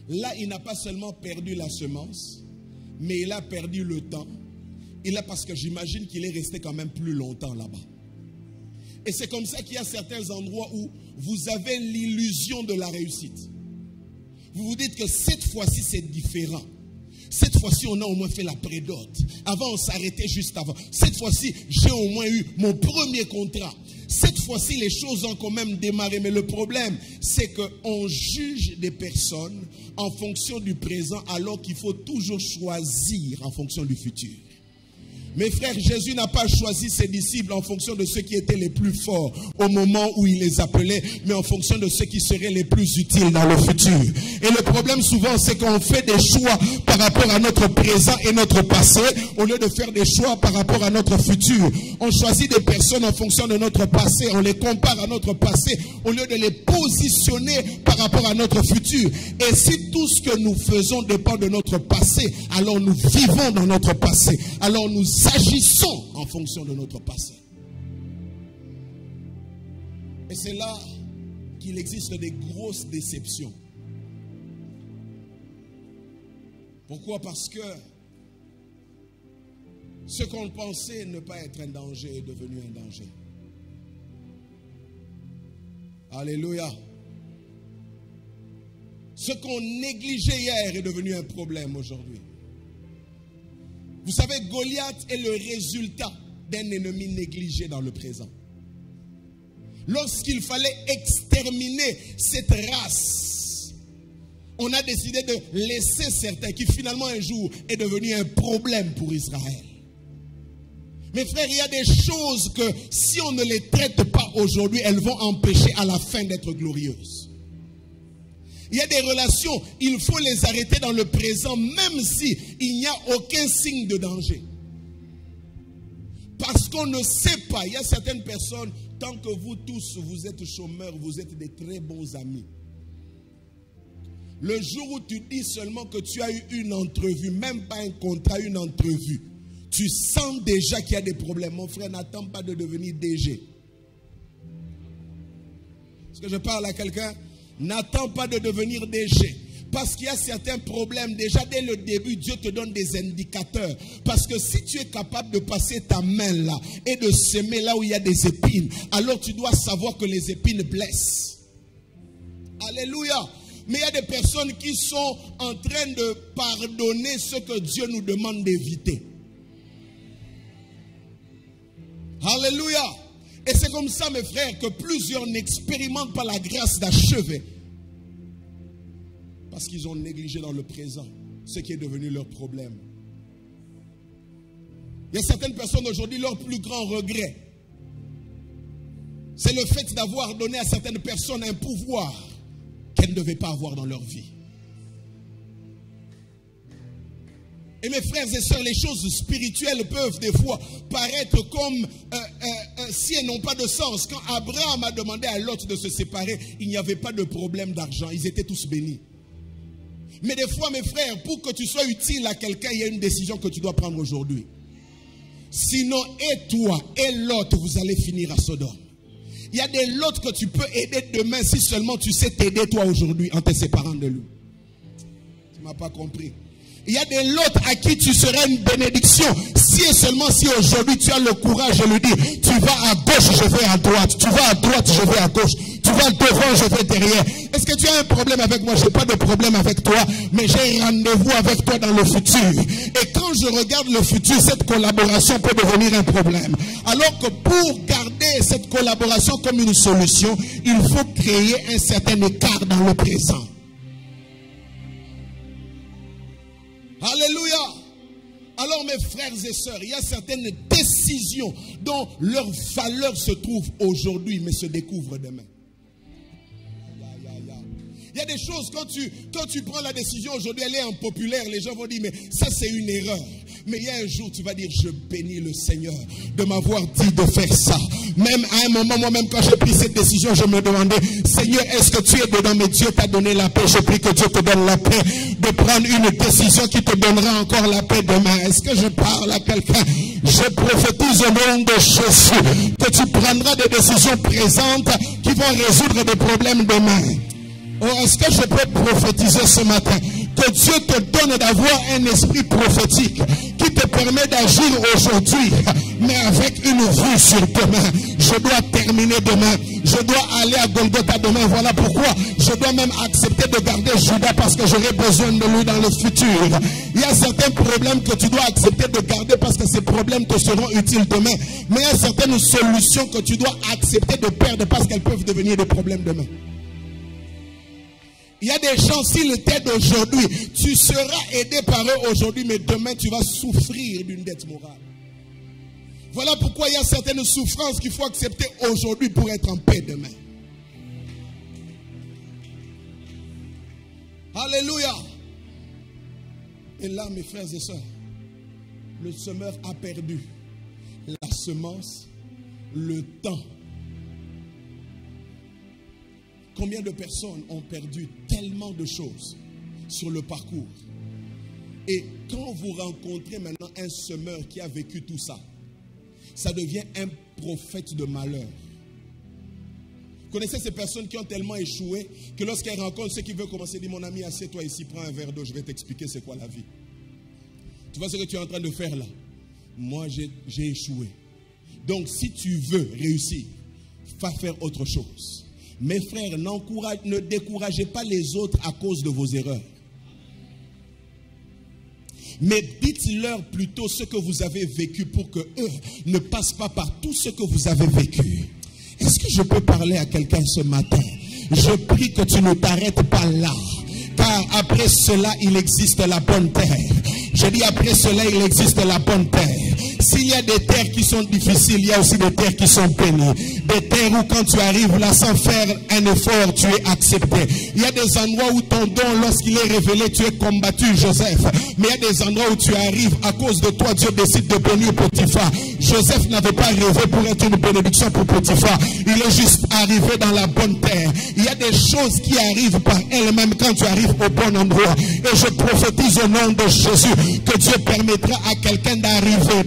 S2: Là, il n'a pas seulement perdu la semence, mais il a perdu le temps. Parce que j'imagine qu'il est resté quand même plus longtemps là-bas. Et c'est comme ça qu'il y a certains endroits où vous avez l'illusion de la réussite. Vous vous dites que cette fois-ci, c'est différent. Cette fois-ci, on a au moins fait la prédote. Avant, on s'arrêtait juste avant. Cette fois-ci, j'ai au moins eu mon premier contrat. Cette fois-ci, les choses ont quand même démarré. Mais le problème, c'est qu'on juge des personnes en fonction du présent, alors qu'il faut toujours choisir en fonction du futur. Mes frères, Jésus n'a pas choisi ses disciples en fonction de ceux qui étaient les plus forts au moment où il les appelait, mais en fonction de ceux qui seraient les plus utiles dans le futur. Et le problème souvent, c'est qu'on fait des choix par rapport à notre présent et notre passé, au lieu de faire des choix par rapport à notre futur. On choisit des personnes en fonction de notre passé, on les compare à notre passé, au lieu de les positionner par rapport à notre futur. Et si tout ce que nous faisons dépend de notre passé, alors nous vivons dans notre passé. Alors nous agissons en fonction de notre passé. Et c'est là qu'il existe des grosses déceptions. Pourquoi? Parce que ce qu'on pensait ne pas être un danger est devenu un danger. Alléluia. Ce qu'on négligeait hier est devenu un problème aujourd'hui. Vous savez, Goliath est le résultat d'un ennemi négligé dans le présent. Lorsqu'il fallait exterminer cette race, on a décidé de laisser certains qui finalement un jour est devenu un problème pour Israël. Mes frères, il y a des choses que si on ne les traite pas aujourd'hui, elles vont empêcher à la fin d'être glorieuses. Il y a des relations, il faut les arrêter dans le présent, même si il n'y a aucun signe de danger. Parce qu'on ne sait pas, il y a certaines personnes, tant que vous tous, vous êtes chômeurs, vous êtes des très bons amis. Le jour où tu dis seulement que tu as eu une entrevue, même pas un contrat, une entrevue, tu sens déjà qu'il y a des problèmes. Mon frère, n'attends pas de devenir DG. Est-ce que je parle à quelqu'un? N'attends pas de devenir DG. Parce qu'il y a certains problèmes. Déjà dès le début, Dieu te donne des indicateurs. Parce que si tu es capable de passer ta main là et de semer là où il y a des épines, alors tu dois savoir que les épines blessent. Alléluia. Mais il y a des personnes qui sont en train de pardonner ce que Dieu nous demande d'éviter. Alléluia. Et c'est comme ça, mes frères, que plusieurs n'expérimentent pas la grâce d'achever. Parce qu'ils ont négligé dans le présent ce qui est devenu leur problème. Il y a certaines personnes aujourd'hui, leur plus grand regret, c'est le fait d'avoir donné à certaines personnes un pouvoir qu'elles ne devaient pas avoir dans leur vie. Et mes frères et sœurs, les choses spirituelles peuvent des fois paraître comme si elles n'ont pas de sens. Quand Abraham a demandé à Lot de se séparer, il n'y avait pas de problème d'argent. Ils étaient tous bénis. Mais des fois, mes frères, pour que tu sois utile à quelqu'un, il y a une décision que tu dois prendre aujourd'hui. Sinon, et toi et Lot, vous allez finir à Sodome. Il y a des Lot que tu peux aider demain si seulement tu sais t'aider toi aujourd'hui en te séparant de lui. Tu ne m'as pas compris. Il y a des Lot à qui tu serais une bénédiction si et seulement si aujourd'hui tu as le courage de lui dire, tu vas à gauche, je vais à droite. Tu vas à droite, je vais à gauche. Tu vas devant, je vais derrière. Est-ce que tu as un problème avec moi? Je n'ai pas de problème avec toi, mais j'ai rendez-vous avec toi dans le futur. Et quand je regarde le futur, cette collaboration peut devenir un problème. Alors que pour garder cette collaboration comme une solution, il faut créer un certain écart dans le présent. Alléluia. Alors mes frères et sœurs, il y a certaines décisions dont leur valeur se trouve aujourd'hui, mais se découvre demain. Il y a des choses, quand tu prends la décision aujourd'hui, elle est impopulaire, les gens vont dire, mais ça c'est une erreur. Mais il y a un jour, tu vas dire, je bénis le Seigneur de m'avoir dit de faire ça. Même à un moment, moi-même, quand j'ai pris cette décision, je me demandais, Seigneur, est-ce que tu es dedans? Mais Dieu t'a donné la paix. Je prie que Dieu te donne la paix de prendre une décision qui te donnera encore la paix demain. Est-ce que je parle à quelqu'un? Je prophétise au nom de Jésus que tu prendras des décisions présentes qui vont résoudre des problèmes demain. Oh, est-ce que je peux prophétiser ce matin que Dieu te donne d'avoir un esprit prophétique qui te permet d'agir aujourd'hui, mais avec une vue sur demain. Je dois terminer demain. Je dois aller à Golgotha demain. Voilà pourquoi je dois même accepter de garder Judas parce que j'aurai besoin de lui dans le futur. Il y a certains problèmes que tu dois accepter de garder parce que ces problèmes te seront utiles demain. Mais il y a certaines solutions que tu dois accepter de perdre parce qu'elles peuvent devenir des problèmes demain. Il y a des gens, s'ils t'aident aujourd'hui, tu seras aidé par eux aujourd'hui, mais demain tu vas souffrir d'une dette morale. Voilà pourquoi il y a certaines souffrances qu'il faut accepter aujourd'hui pour être en paix demain. Alléluia. Et là, mes frères et sœurs, le semeur a perdu la semence, le temps. Combien de personnes ont perdu tellement de choses sur le parcours? Et quand vous rencontrez maintenant un semeur qui a vécu tout ça, ça devient un prophète de malheur. Vous connaissez ces personnes qui ont tellement échoué que lorsqu'elles rencontrent ceux qui veulent commencer, disent, mon ami, assieds-toi ici, prends un verre d'eau, je vais t'expliquer c'est quoi la vie. Tu vois ce que tu es en train de faire là? Moi, j'ai échoué. Donc, si tu veux réussir, va faire autre chose. Mes frères, ne découragez pas les autres à cause de vos erreurs. Mais dites-leur plutôt ce que vous avez vécu pour que eux ne passent pas par tout ce que vous avez vécu. Est-ce que je peux parler à quelqu'un ce matin? Je prie que tu ne t'arrêtes pas là. Car après cela, il existe la bonne terre. Je dis après cela, il existe la bonne terre. S'il y a des terres qui sont difficiles, il y a aussi des terres qui sont bénies. Des terres où quand tu arrives là sans faire un effort, tu es accepté. Il y a des endroits où ton don, lorsqu'il est révélé, tu es combattu, Joseph. Mais il y a des endroits où tu arrives, à cause de toi, Dieu décide de bénir Potiphar. Joseph n'avait pas rêvé pour être une bénédiction pour Potiphar. Il est juste arrivé dans la bonne terre. Il y a des choses qui arrivent par elles-mêmes quand tu arrives au bon endroit. Et je prophétise au nom de Jésus que Dieu permettra à quelqu'un d'arriver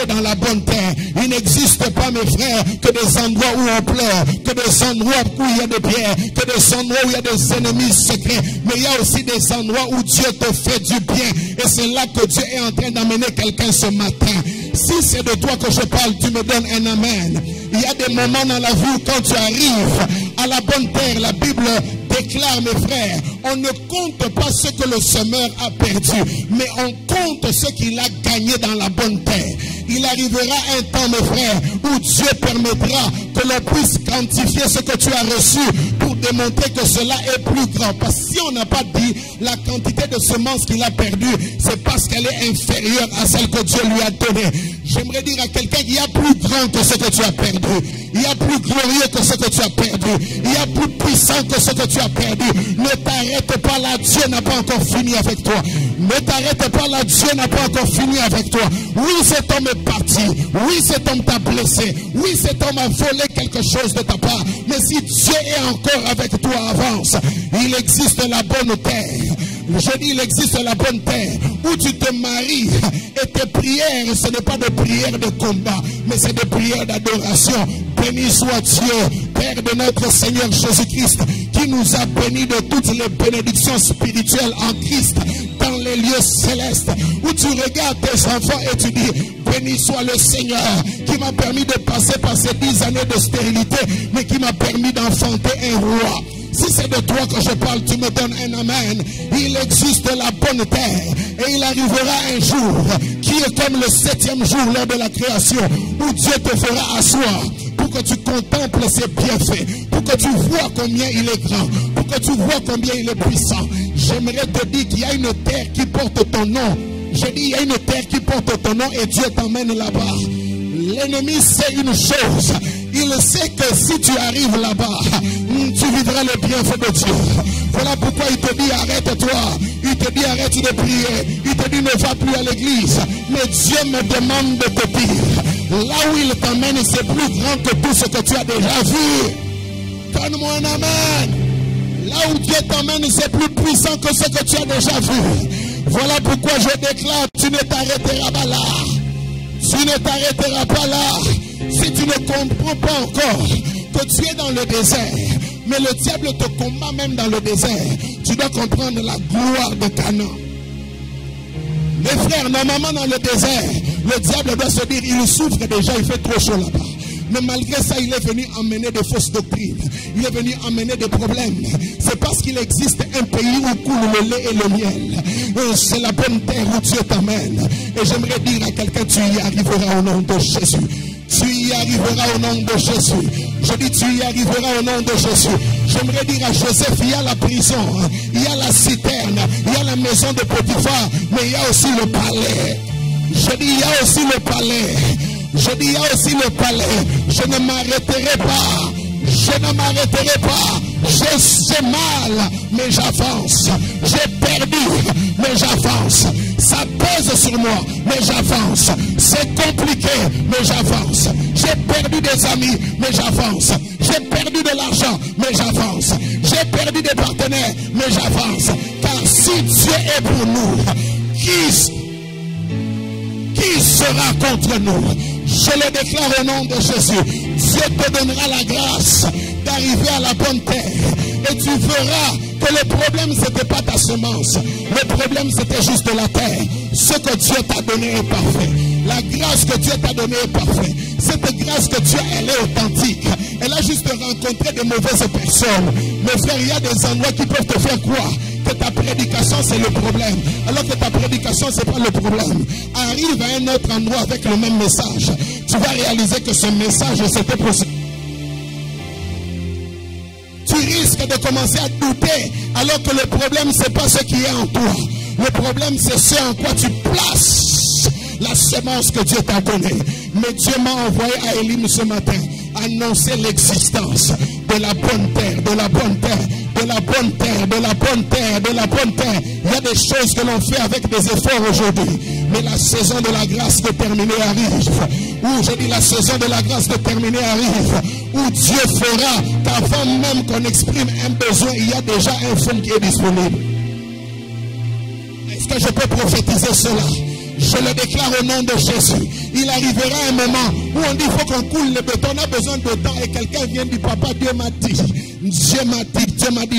S2: dans la bonne terre. Il n'existe pas, mes frères, que des endroits où on pleure, que des endroits où il y a des pierres, que des endroits où il y a des ennemis secrets. Mais il y a aussi des endroits où Dieu te fait du bien. Et c'est là que Dieu est en train d'amener quelqu'un ce matin. Si c'est de toi que je parle, tu me donnes un amen. Il y a des moments dans la vie où quand tu arrives à la bonne terre, la Bible déclare, mes frères, on ne compte pas ce que le semeur a perdu, mais on compte ce qu'il a gagné dans la bonne terre. Il arrivera un temps, mes frères, où Dieu permettra que l'on puisse quantifier ce que tu as reçu pour démontrer que cela est plus grand. Parce que si on n'a pas dit la quantité de semences qu'il a perdues, c'est parce qu'elle est inférieure à celle que Dieu lui a donnée. J'aimerais dire à quelqu'un qu'il y a plus grand que ce que tu as perdu. Il y a plus glorieux que ce que tu as perdu. Il y a plus puissant que ce que tu as perdu. Ne t'arrête pas là, Dieu n'a pas encore fini avec toi. Ne t'arrête pas là, Dieu n'a pas encore fini avec toi. Oui, cet homme est parti. Oui, cet homme t'a blessé. Oui, cet homme a volé quelque chose de ta part. Mais si Dieu est encore avec toi, avance. Il existe la bonne terre. Je dis, il existe la bonne terre où tu te maries et tes prières, ce n'est pas des prières de combat, mais c'est des prières d'adoration. Béni soit Dieu, Père de notre Seigneur Jésus-Christ, qui nous a bénis de toutes les bénédictions spirituelles en Christ dans les lieux célestes, où tu regardes tes enfants et tu dis, béni soit le Seigneur qui m'a permis de passer par ces 10 années de stérilité, mais qui m'a permis d'enfanter un roi. Si c'est de toi que je parle, tu me donnes un amen. Il existe la bonne terre et il arrivera un jour qui est comme le 7e jour lors de la création, où Dieu te fera asseoir pour que tu contemples ses bienfaits, pour que tu vois combien il est grand, pour que tu vois combien il est puissant. J'aimerais te dire qu'il y a une terre qui porte ton nom. Je dis, il y a une terre qui porte ton nom et Dieu t'emmène là-bas. L'ennemi sait une chose. Il sait que si tu arrives là-bas, tu vivras le bienfait de Dieu. Voilà pourquoi il te dit arrête-toi. Il te dit arrête de prier. Il te dit ne va plus à l'église. Mais Dieu me demande de te dire, là où il t'emmène, c'est plus grand que tout ce que tu as déjà vu. Donne-moi un amen. Là où Dieu t'emmène, c'est plus puissant que ce que tu as déjà vu. Voilà pourquoi je déclare, tu ne t'arrêteras pas là. Tu ne t'arrêteras pas là. Si tu ne comprends pas encore que tu es dans le désert, mais le diable te combat même dans le désert, tu dois comprendre la gloire de Canaan. Mes frères, normalement dans le désert, le diable doit se dire, il souffre déjà, il fait trop chaud là-bas. Mais malgré ça, il est venu emmener des fausses doctrines. Il est venu emmener des problèmes. C'est parce qu'il existe un pays où coule le lait et le miel. C'est la bonne terre où Dieu t'emmène. Et j'aimerais dire à quelqu'un, tu y arriveras au nom de Jésus. Tu y arriveras au nom de Jésus. Je dis, tu y arriveras au nom de Jésus. J'aimerais dire à Joseph, il y a la prison, il y a la citerne, il y a la maison de Potiphar, mais il y a aussi le palais. Je dis, il y a aussi le palais. Je dis, il y a aussi le palais. Je ne m'arrêterai pas. Je ne m'arrêterai pas. J'ai mal, mais j'avance. J'ai perdu, mais j'avance. Ça pèse sur moi, mais j'avance. C'est compliqué, mais j'avance. J'ai perdu des amis, mais j'avance. J'ai perdu de l'argent, mais j'avance. J'ai perdu des partenaires, mais j'avance. Car si Dieu est pour nous, qui sera contre nous? Je le déclare au nom de Jésus. Dieu te donnera la grâce d'arriver à la bonne terre. Et tu verras que le problème, ce n'était pas ta semence. Le problème, c'était juste la terre. Ce que Dieu t'a donné est parfait. La grâce que Dieu t'a donnée est parfaite. Cette grâce que Dieu, elle est authentique. Elle a juste rencontré de mauvaises personnes. Mes frères, il y a des endroits qui peuvent te faire croire que ta prédication, c'est le problème. Alors que ta prédication, ce n'est pas le problème. Arrive à un autre endroit avec le même message. Tu vas réaliser que ce message, c'était possible. Tu risques de commencer à douter, alors que le problème, ce n'est pas ce qui est en toi. Le problème, c'est ce en quoi tu places la semence que Dieu t'a donnée. Mais Dieu m'a envoyé à Élim ce matin annoncer l'existence de la bonne terre, de la bonne terre, de la bonne terre, de la bonne terre, de la bonne terre. Il y a des choses que l'on fait avec des efforts aujourd'hui. Mais la saison de la grâce déterminée arrive. Où je dis la saison de la grâce déterminée arrive. Où Dieu fera qu'avant même qu'on exprime un besoin, il y a déjà un fonds qui est disponible. Est-ce que je peux prophétiser cela? Je le déclare au nom de Jésus. Il arrivera un moment où on dit il faut qu'on coule le béton. On a besoin de temps et quelqu'un vient du papa. Dieu m'a dit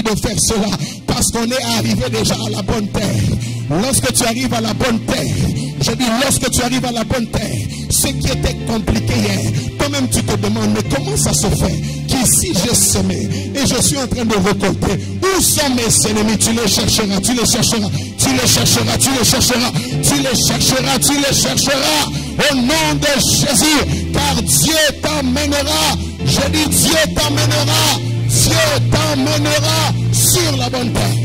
S2: de faire cela. Parce qu'on est arrivé déjà à la bonne terre. Lorsque tu arrives à la bonne terre, je dis lorsque tu arrives à la bonne terre, ce qui était compliqué hier, toi-même tu te demandes mais comment ça se fait qu'ici j'ai semé et je suis en train de récolter. Où sont mes ennemis? Tu les chercheras, tu les chercheras, tu les chercheras, tu les chercheras, tu les chercheras, tu les chercheras au nom de Jésus, car Dieu t'emmènera. Je dis Dieu t'emmènera Dieu t'emmènera sur la bonne terre.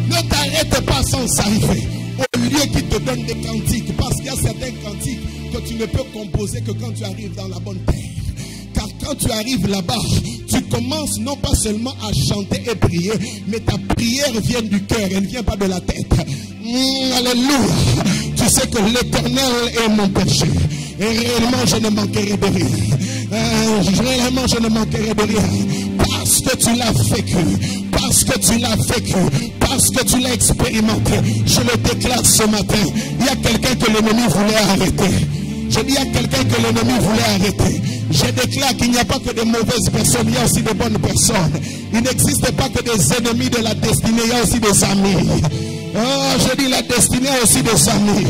S2: Ne t'arrête pas sans arriver au lieu qui te donne des cantiques, parce qu'il y a certains cantiques que tu ne peux composer que quand tu arrives dans la bonne terre. Car quand tu arrives là-bas, tu commences non pas seulement à chanter et prier, mais ta prière vient du cœur, elle ne vient pas de la tête. Alléluia. Tu sais que l'Éternel est mon péché. Et réellement, je ne manquerai de rien. Réellement, je ne manquerai de rien. Parce que tu l'as vécu. Parce que tu l'as vécu. Parce que tu l'as expérimenté. Je le déclare ce matin. Il y a quelqu'un que l'ennemi voulait arrêter. Je dis à quelqu'un que l'ennemi voulait arrêter. Je déclare qu'il n'y a pas que de mauvaises personnes, il y a aussi de bonnes personnes. Il n'existe pas que des ennemis de la destinée, il y a aussi des amis. Oh, je dis la destinée a aussi des amis.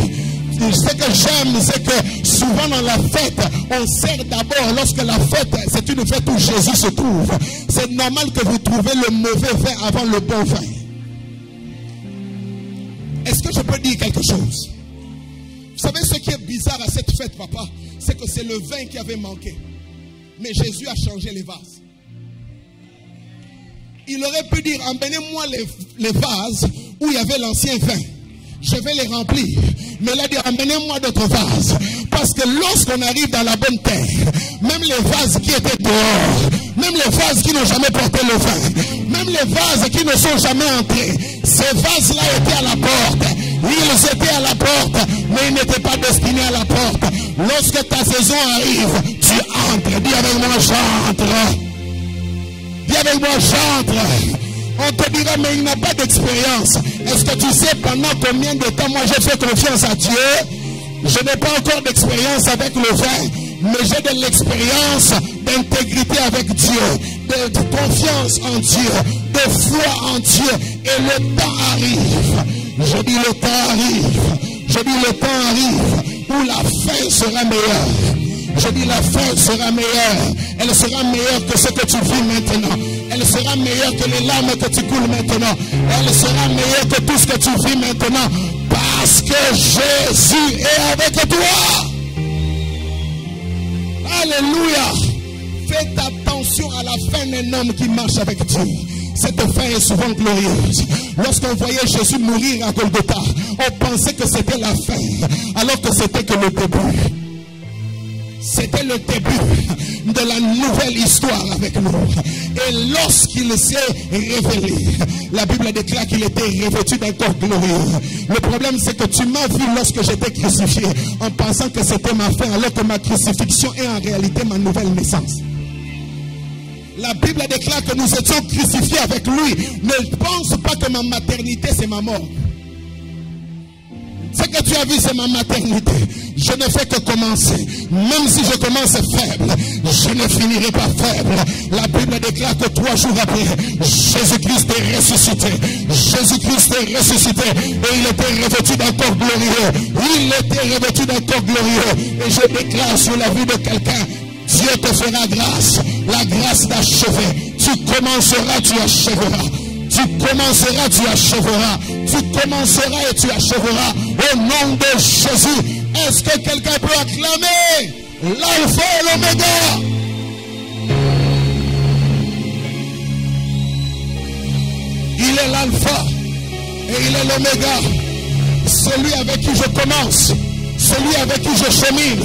S2: Ce que j'aime, c'est que souvent dans la fête, on sert d'abord lorsque la fête, c'est une fête où Jésus se trouve. C'est normal que vous trouvez le mauvais vin avant le bon vin. Est-ce que je peux dire quelque chose? Vous savez ce qui est bizarre à cette fête, papa? C'est que c'est le vin qui avait manqué. Mais Jésus a changé les vases. Il aurait pu dire, emmenez-moi les vases où il y avait l'ancien vin. Je vais les remplir. Mais il a dit, emmenez-moi d'autres vases. Parce que lorsqu'on arrive dans la bonne terre, même les vases qui étaient dehors, même les vases qui n'ont jamais porté le vin, même les vases qui ne sont jamais entrés, ces vases-là étaient à la porte. Ils étaient à la porte, mais ils n'étaient pas destinés à la porte. Lorsque ta saison arrive, tu entres. Dis avec moi, j'entre. Dis avec moi, j'entre. On te dira, mais il n'a pas d'expérience. Est-ce que tu sais pendant combien de temps moi j'ai fait confiance à Dieu? Je n'ai pas encore d'expérience avec le vin, mais j'ai de l'expérience d'intégrité avec Dieu, de confiance en Dieu, de foi en Dieu. Et le temps arrive. Je dis le temps arrive. Je dis le temps arrive où la fin sera meilleure. Je dis la fin sera meilleure. Elle sera meilleure que ce que tu vis maintenant. Elle sera meilleure que les larmes que tu coules maintenant. Elle sera meilleure que tout ce que tu vis maintenant. Parce que Jésus est avec toi. Alléluia. Faites attention à la fin d'un homme qui marche avec Dieu. Cette fin est souvent glorieuse. Lorsqu'on voyait Jésus mourir à Golgotha, on pensait que c'était la fin, alors que c'était que le début. C'était le début de la nouvelle histoire avec nous. Et lorsqu'il s'est révélé, la Bible déclare qu'il était revêtu d'un corps glorieux. Le problème, c'est que tu m'as vu lorsque j'étais crucifié en pensant que c'était ma fin, alors que ma crucifixion est en réalité ma nouvelle naissance. La Bible déclare que nous étions crucifiés avec lui. Ne pense pas que ma maternité, c'est ma mort. Ce que tu as vu, c'est ma maternité. Je ne fais que commencer. Même si je commence faible, je ne finirai pas faible. La Bible déclare que 3 jours après, Jésus-Christ est ressuscité. Jésus-Christ est ressuscité. Et il était revêtu d'un corps glorieux. Il était revêtu d'un corps glorieux. Et je déclare sur la vie de quelqu'un, Dieu te fera grâce. La grâce d'achever. Tu commenceras, tu achèveras. Tu commenceras, tu achèveras. Tu commenceras et tu achèveras. Au nom de Jésus. Est-ce que quelqu'un peut acclamer l'alpha et l'oméga? Il est l'alpha et il est l'oméga. Celui avec qui je commence, celui avec qui je chemine,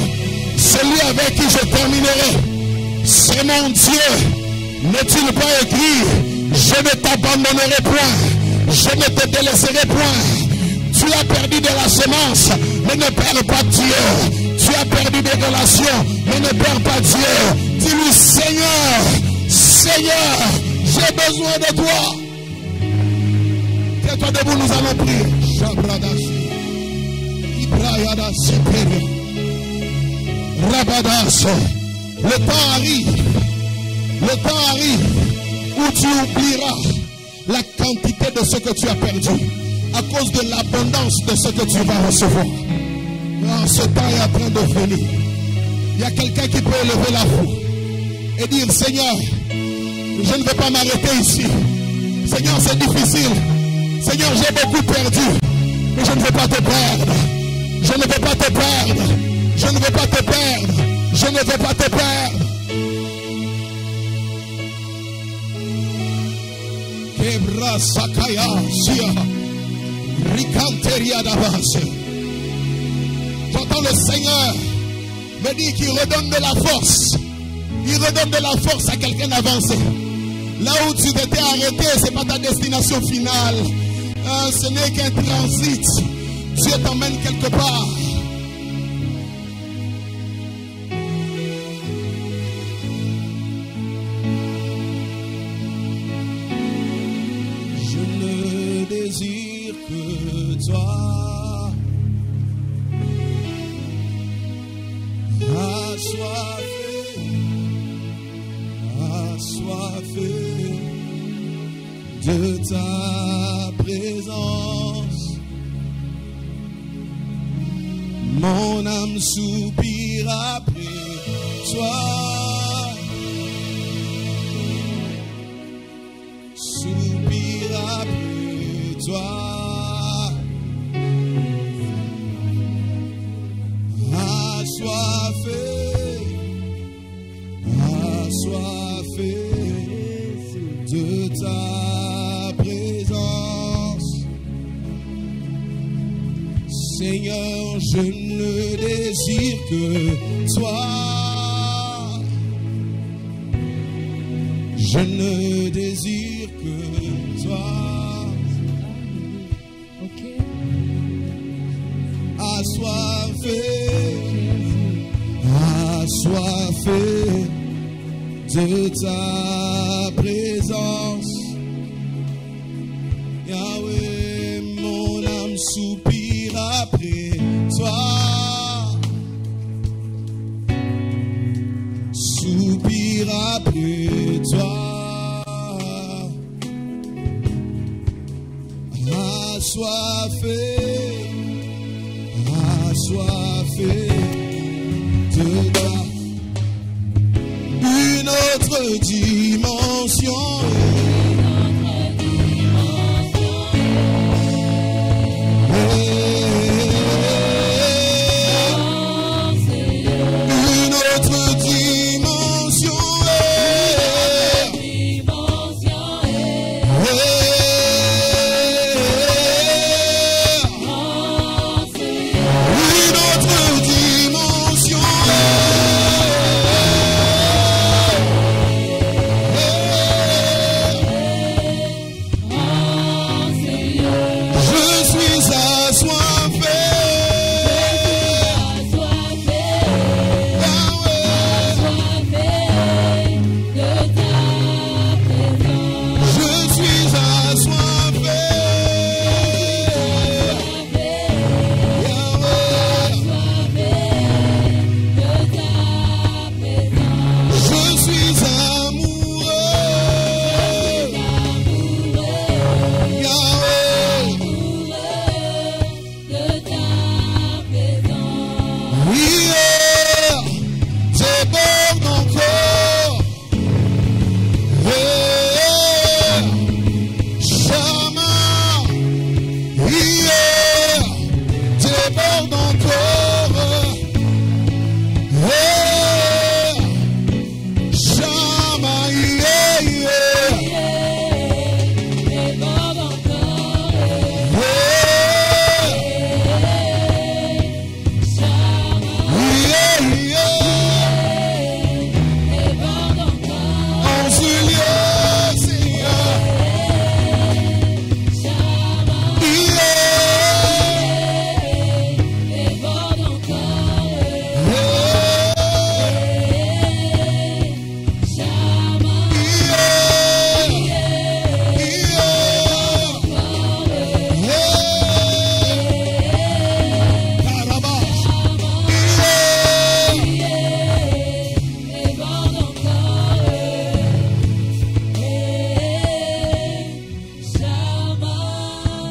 S2: celui avec qui je terminerai. C'est mon Dieu. N'est-il pas écrit? Je ne t'abandonnerai point. Je ne te délaisserai point. Tu as perdu de la semence, mais ne perds pas Dieu. Tu as perdu des relations, mais ne perds pas Dieu. Dis-lui, Seigneur, Seigneur, j'ai besoin de toi. Tiens-toi debout, nous allons prier. Shabradas, Ibrayadas, Supérieur, Rabadas. Le temps arrive. Le temps arrive où tu oublieras la quantité de ce que tu as perdu à cause de l'abondance de ce que tu vas recevoir. Non, ce temps est en train de venir. Il y a quelqu'un qui peut élever la voix et dire, Seigneur, je ne vais pas m'arrêter ici. Seigneur, c'est difficile. Seigneur, j'ai beaucoup perdu, mais je ne veux pas te perdre. Je ne veux pas te perdre. Je ne veux pas te perdre. Je ne veux pas te perdre. Sakaya, Sia, Ricanteria d'avance. J'entends le Seigneur me dire qu'il redonne de la force. Il redonne de la force à quelqu'un d'avancer. Là où tu t'étais arrêté, ce n'est pas ta destination finale. Ce n'est qu'un transit. Dieu t'emmène quelque part. Je ne désire que toi. Assoiffé de ta présence. Mon âme soupire après toi. Soupire après toi. Assoiffé de ta présence. Seigneur, je ne désire que toi. Je ne désire que toi. Assoiffé de ta présence. Yahweh, mon âme soupire après toi. Soupire après toi. Assoiffé de toi. Une autre dimension. Une autre dimension.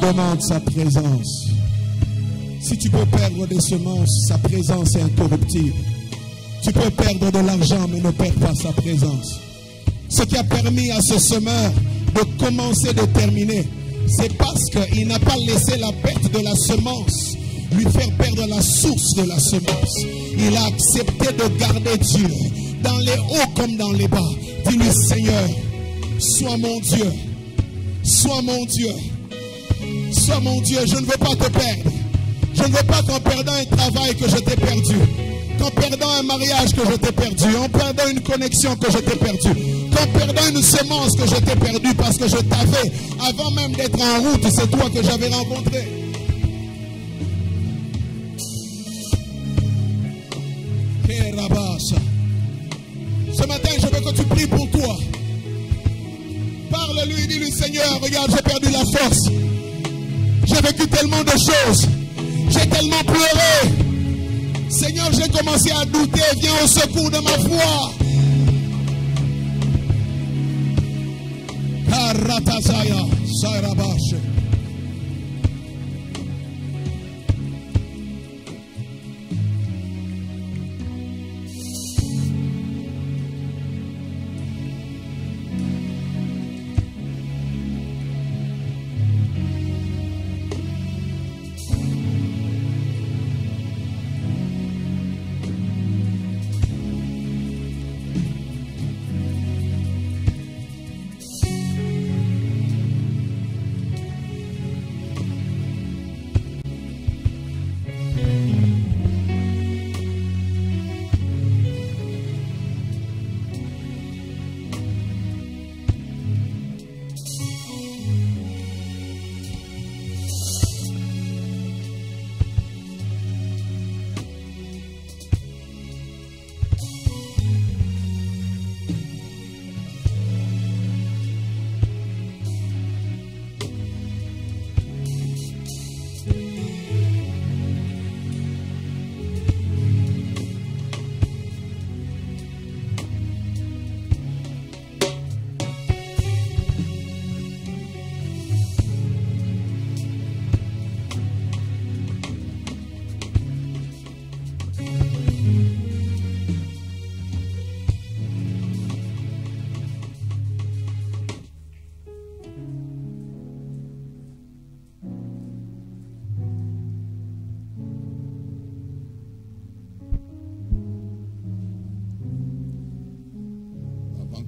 S2: Demande sa présence. Si tu peux perdre des semences, sa présence est incorruptible. Tu peux perdre de l'argent, mais ne perds pas sa présence. Ce qui a permis à ce semeur de commencer, de terminer, c'est parce qu'il n'a pas laissé la perte de la semence lui faire perdre la source de la semence. Il a accepté de garder Dieu dans les hauts comme dans les bas. Dis-lui, Seigneur, sois mon Dieu. Sois mon Dieu. Sois mon Dieu. Je ne veux pas te perdre. Je ne veux pas qu'en perdant un travail que je t'ai perdu, qu'en perdant un mariage que je t'ai perdu, en perdant une connexion que je t'ai perdu, qu'en perdant une semence que je t'ai perdu parce que je t'avais, avant même d'être en route, c'est toi que j'avais rencontré. Ce matin, je veux que tu pries pour toi. Parle-lui, dis-lui, Seigneur, regarde, j'ai perdu la force. J'ai vécu tellement de choses. J'ai tellement pleuré. Seigneur, j'ai commencé à douter. Viens au secours de ma foi. Karatasaya, Sairabash.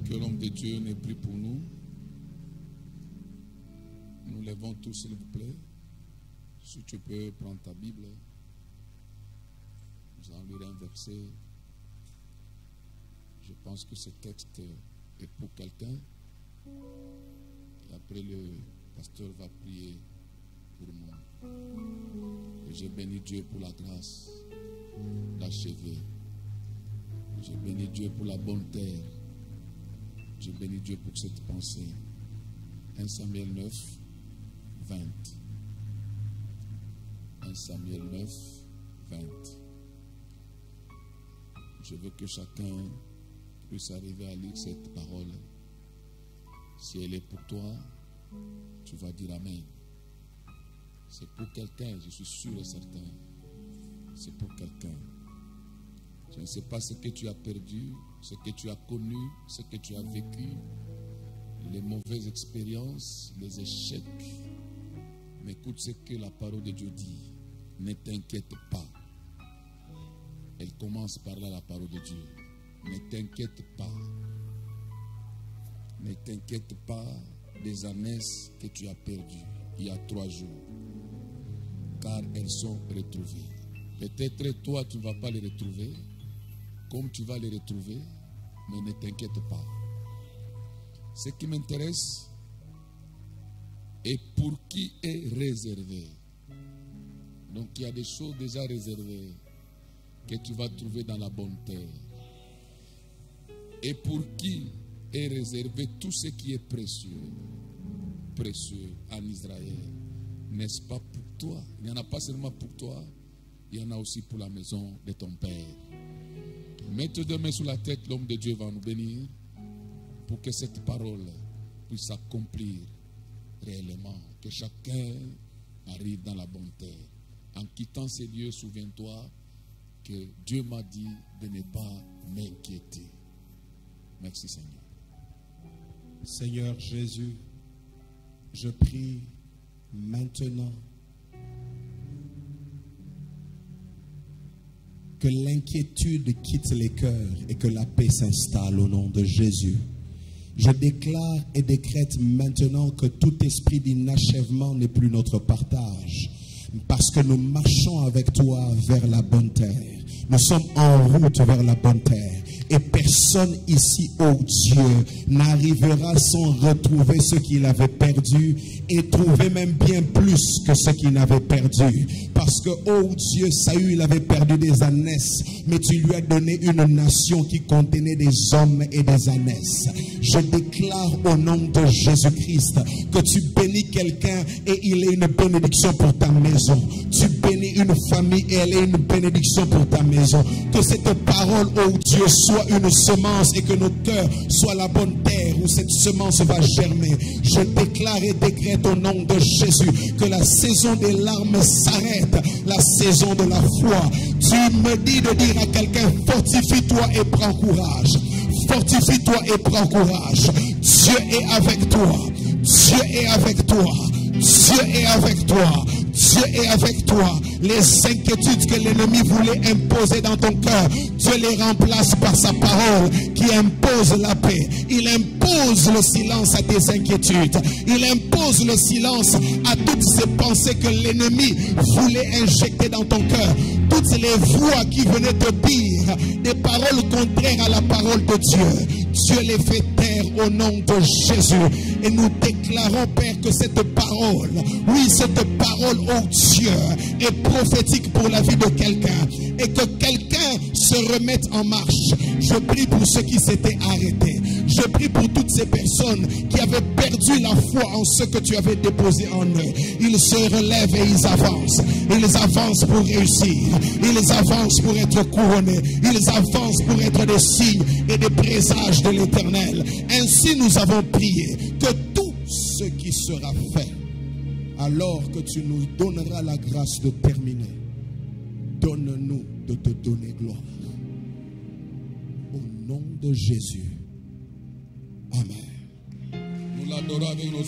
S2: Que l'homme de Dieu n'ait pris pour nous. Nous lèvons tous, s'il vous plaît. Si tu peux prendre ta Bible, nous allons lire un verset. Je pense que ce texte est pour quelqu'un. Et après, le pasteur va prier pour moi. Et je bénis Dieu pour la grâce d'achever. Je bénis Dieu pour la bonne terre. Je bénis Dieu pour cette pensée. 1 Samuel 9, 20. 1 Samuel 9, 20. Je veux que chacun puisse arriver à lire cette parole. Si elle est pour toi, tu vas dire Amen. C'est pour quelqu'un, je suis sûr et certain. C'est pour quelqu'un. Je ne sais pas ce que tu as perdu, ce que tu as connu, ce que tu as vécu, les mauvaises expériences, les échecs. Mais écoute ce que la parole de Dieu dit. Ne t'inquiète pas. Elle commence par là, la parole de Dieu. Ne t'inquiète pas. Ne t'inquiète pas des années que tu as perdues il y a 3 jours. Car elles sont retrouvées. Peut-être toi, tu ne vas pas les retrouver. Comme tu vas les retrouver, mais ne t'inquiète pas. Ce qui m'intéresse est pour qui est réservé. Donc il y a des choses déjà réservées que tu vas trouver dans la bonne terre. Et pour qui est réservé tout ce qui est précieux. Précieux en Israël. N'est-ce pas pour toi? Il n'y en a pas seulement pour toi, il y en a aussi pour la maison de ton Père. Mets tes 2 mains sur la tête, l'homme de Dieu va nous bénir pour que cette parole puisse s'accomplir réellement. Que chacun arrive dans la bonne terre. En quittant ces lieux, souviens-toi que Dieu m'a dit de ne pas m'inquiéter. Merci Seigneur.
S3: Seigneur Jésus, je prie maintenant que l'inquiétude quitte les cœurs et que la paix s'installe au nom de Jésus. Je déclare et décrète maintenant que tout esprit d'inachèvement n'est plus notre partage. Parce que nous marchons avec toi vers la bonne terre. Nous sommes en route vers la bonne terre. Et personne ici, oh Dieu, n'arrivera sans retrouver ce qu'il avait perdu et trouver même bien plus que ce qu'il avait perdu. Parce que, oh Dieu, Saül, il avait perdu des ânesses, mais tu lui as donné une nation qui contenait des hommes et des ânesses. Je déclare au nom de Jésus-Christ que tu bénis quelqu'un et il est une bénédiction pour ta maison. Tu bénis une famille et elle est une bénédiction pour ta maison. Que cette parole, oh Dieu, soit une semence et que nos cœurs soient la bonne terre où cette semence va germer. Je déclare et décrète au nom de Jésus que la saison des larmes s'arrête, la saison de la foi. Tu me dis de dire à quelqu'un, fortifie-toi et prends courage. Fortifie-toi et prends courage. Dieu est avec toi. Dieu est avec toi. Dieu est avec toi. Dieu est avec toi. Les inquiétudes que l'ennemi voulait imposer dans ton cœur, Dieu les remplace par sa parole qui impose la paix. Il impose le silence à tes inquiétudes. Il impose le silence à toutes ces pensées que l'ennemi voulait injecter dans ton cœur. Toutes les voix qui venaient te dire des paroles contraires à la parole de Dieu. Dieu les fait taire au nom de Jésus. Et nous déclarons, Père, que cette parole, oui, cette parole, oh Dieu, est prophétique pour la vie de quelqu'un. Et que quelqu'un se remette en marche. Je prie pour ceux qui s'étaient arrêtés. Je prie pour toutes ces personnes qui avaient perdu la foi en ce que tu avais déposé en eux. Ils se relèvent et ils avancent. Ils avancent pour réussir. Ils avancent pour être couronnés. Ils avancent pour être des signes et des présages de l'Éternel. Ainsi nous avons prié que tout ce qui sera fait, alors que tu nous donneras la grâce de terminer, donne-nous de te donner gloire. Au nom de Jésus. Amen. Nous l'adorons avec nos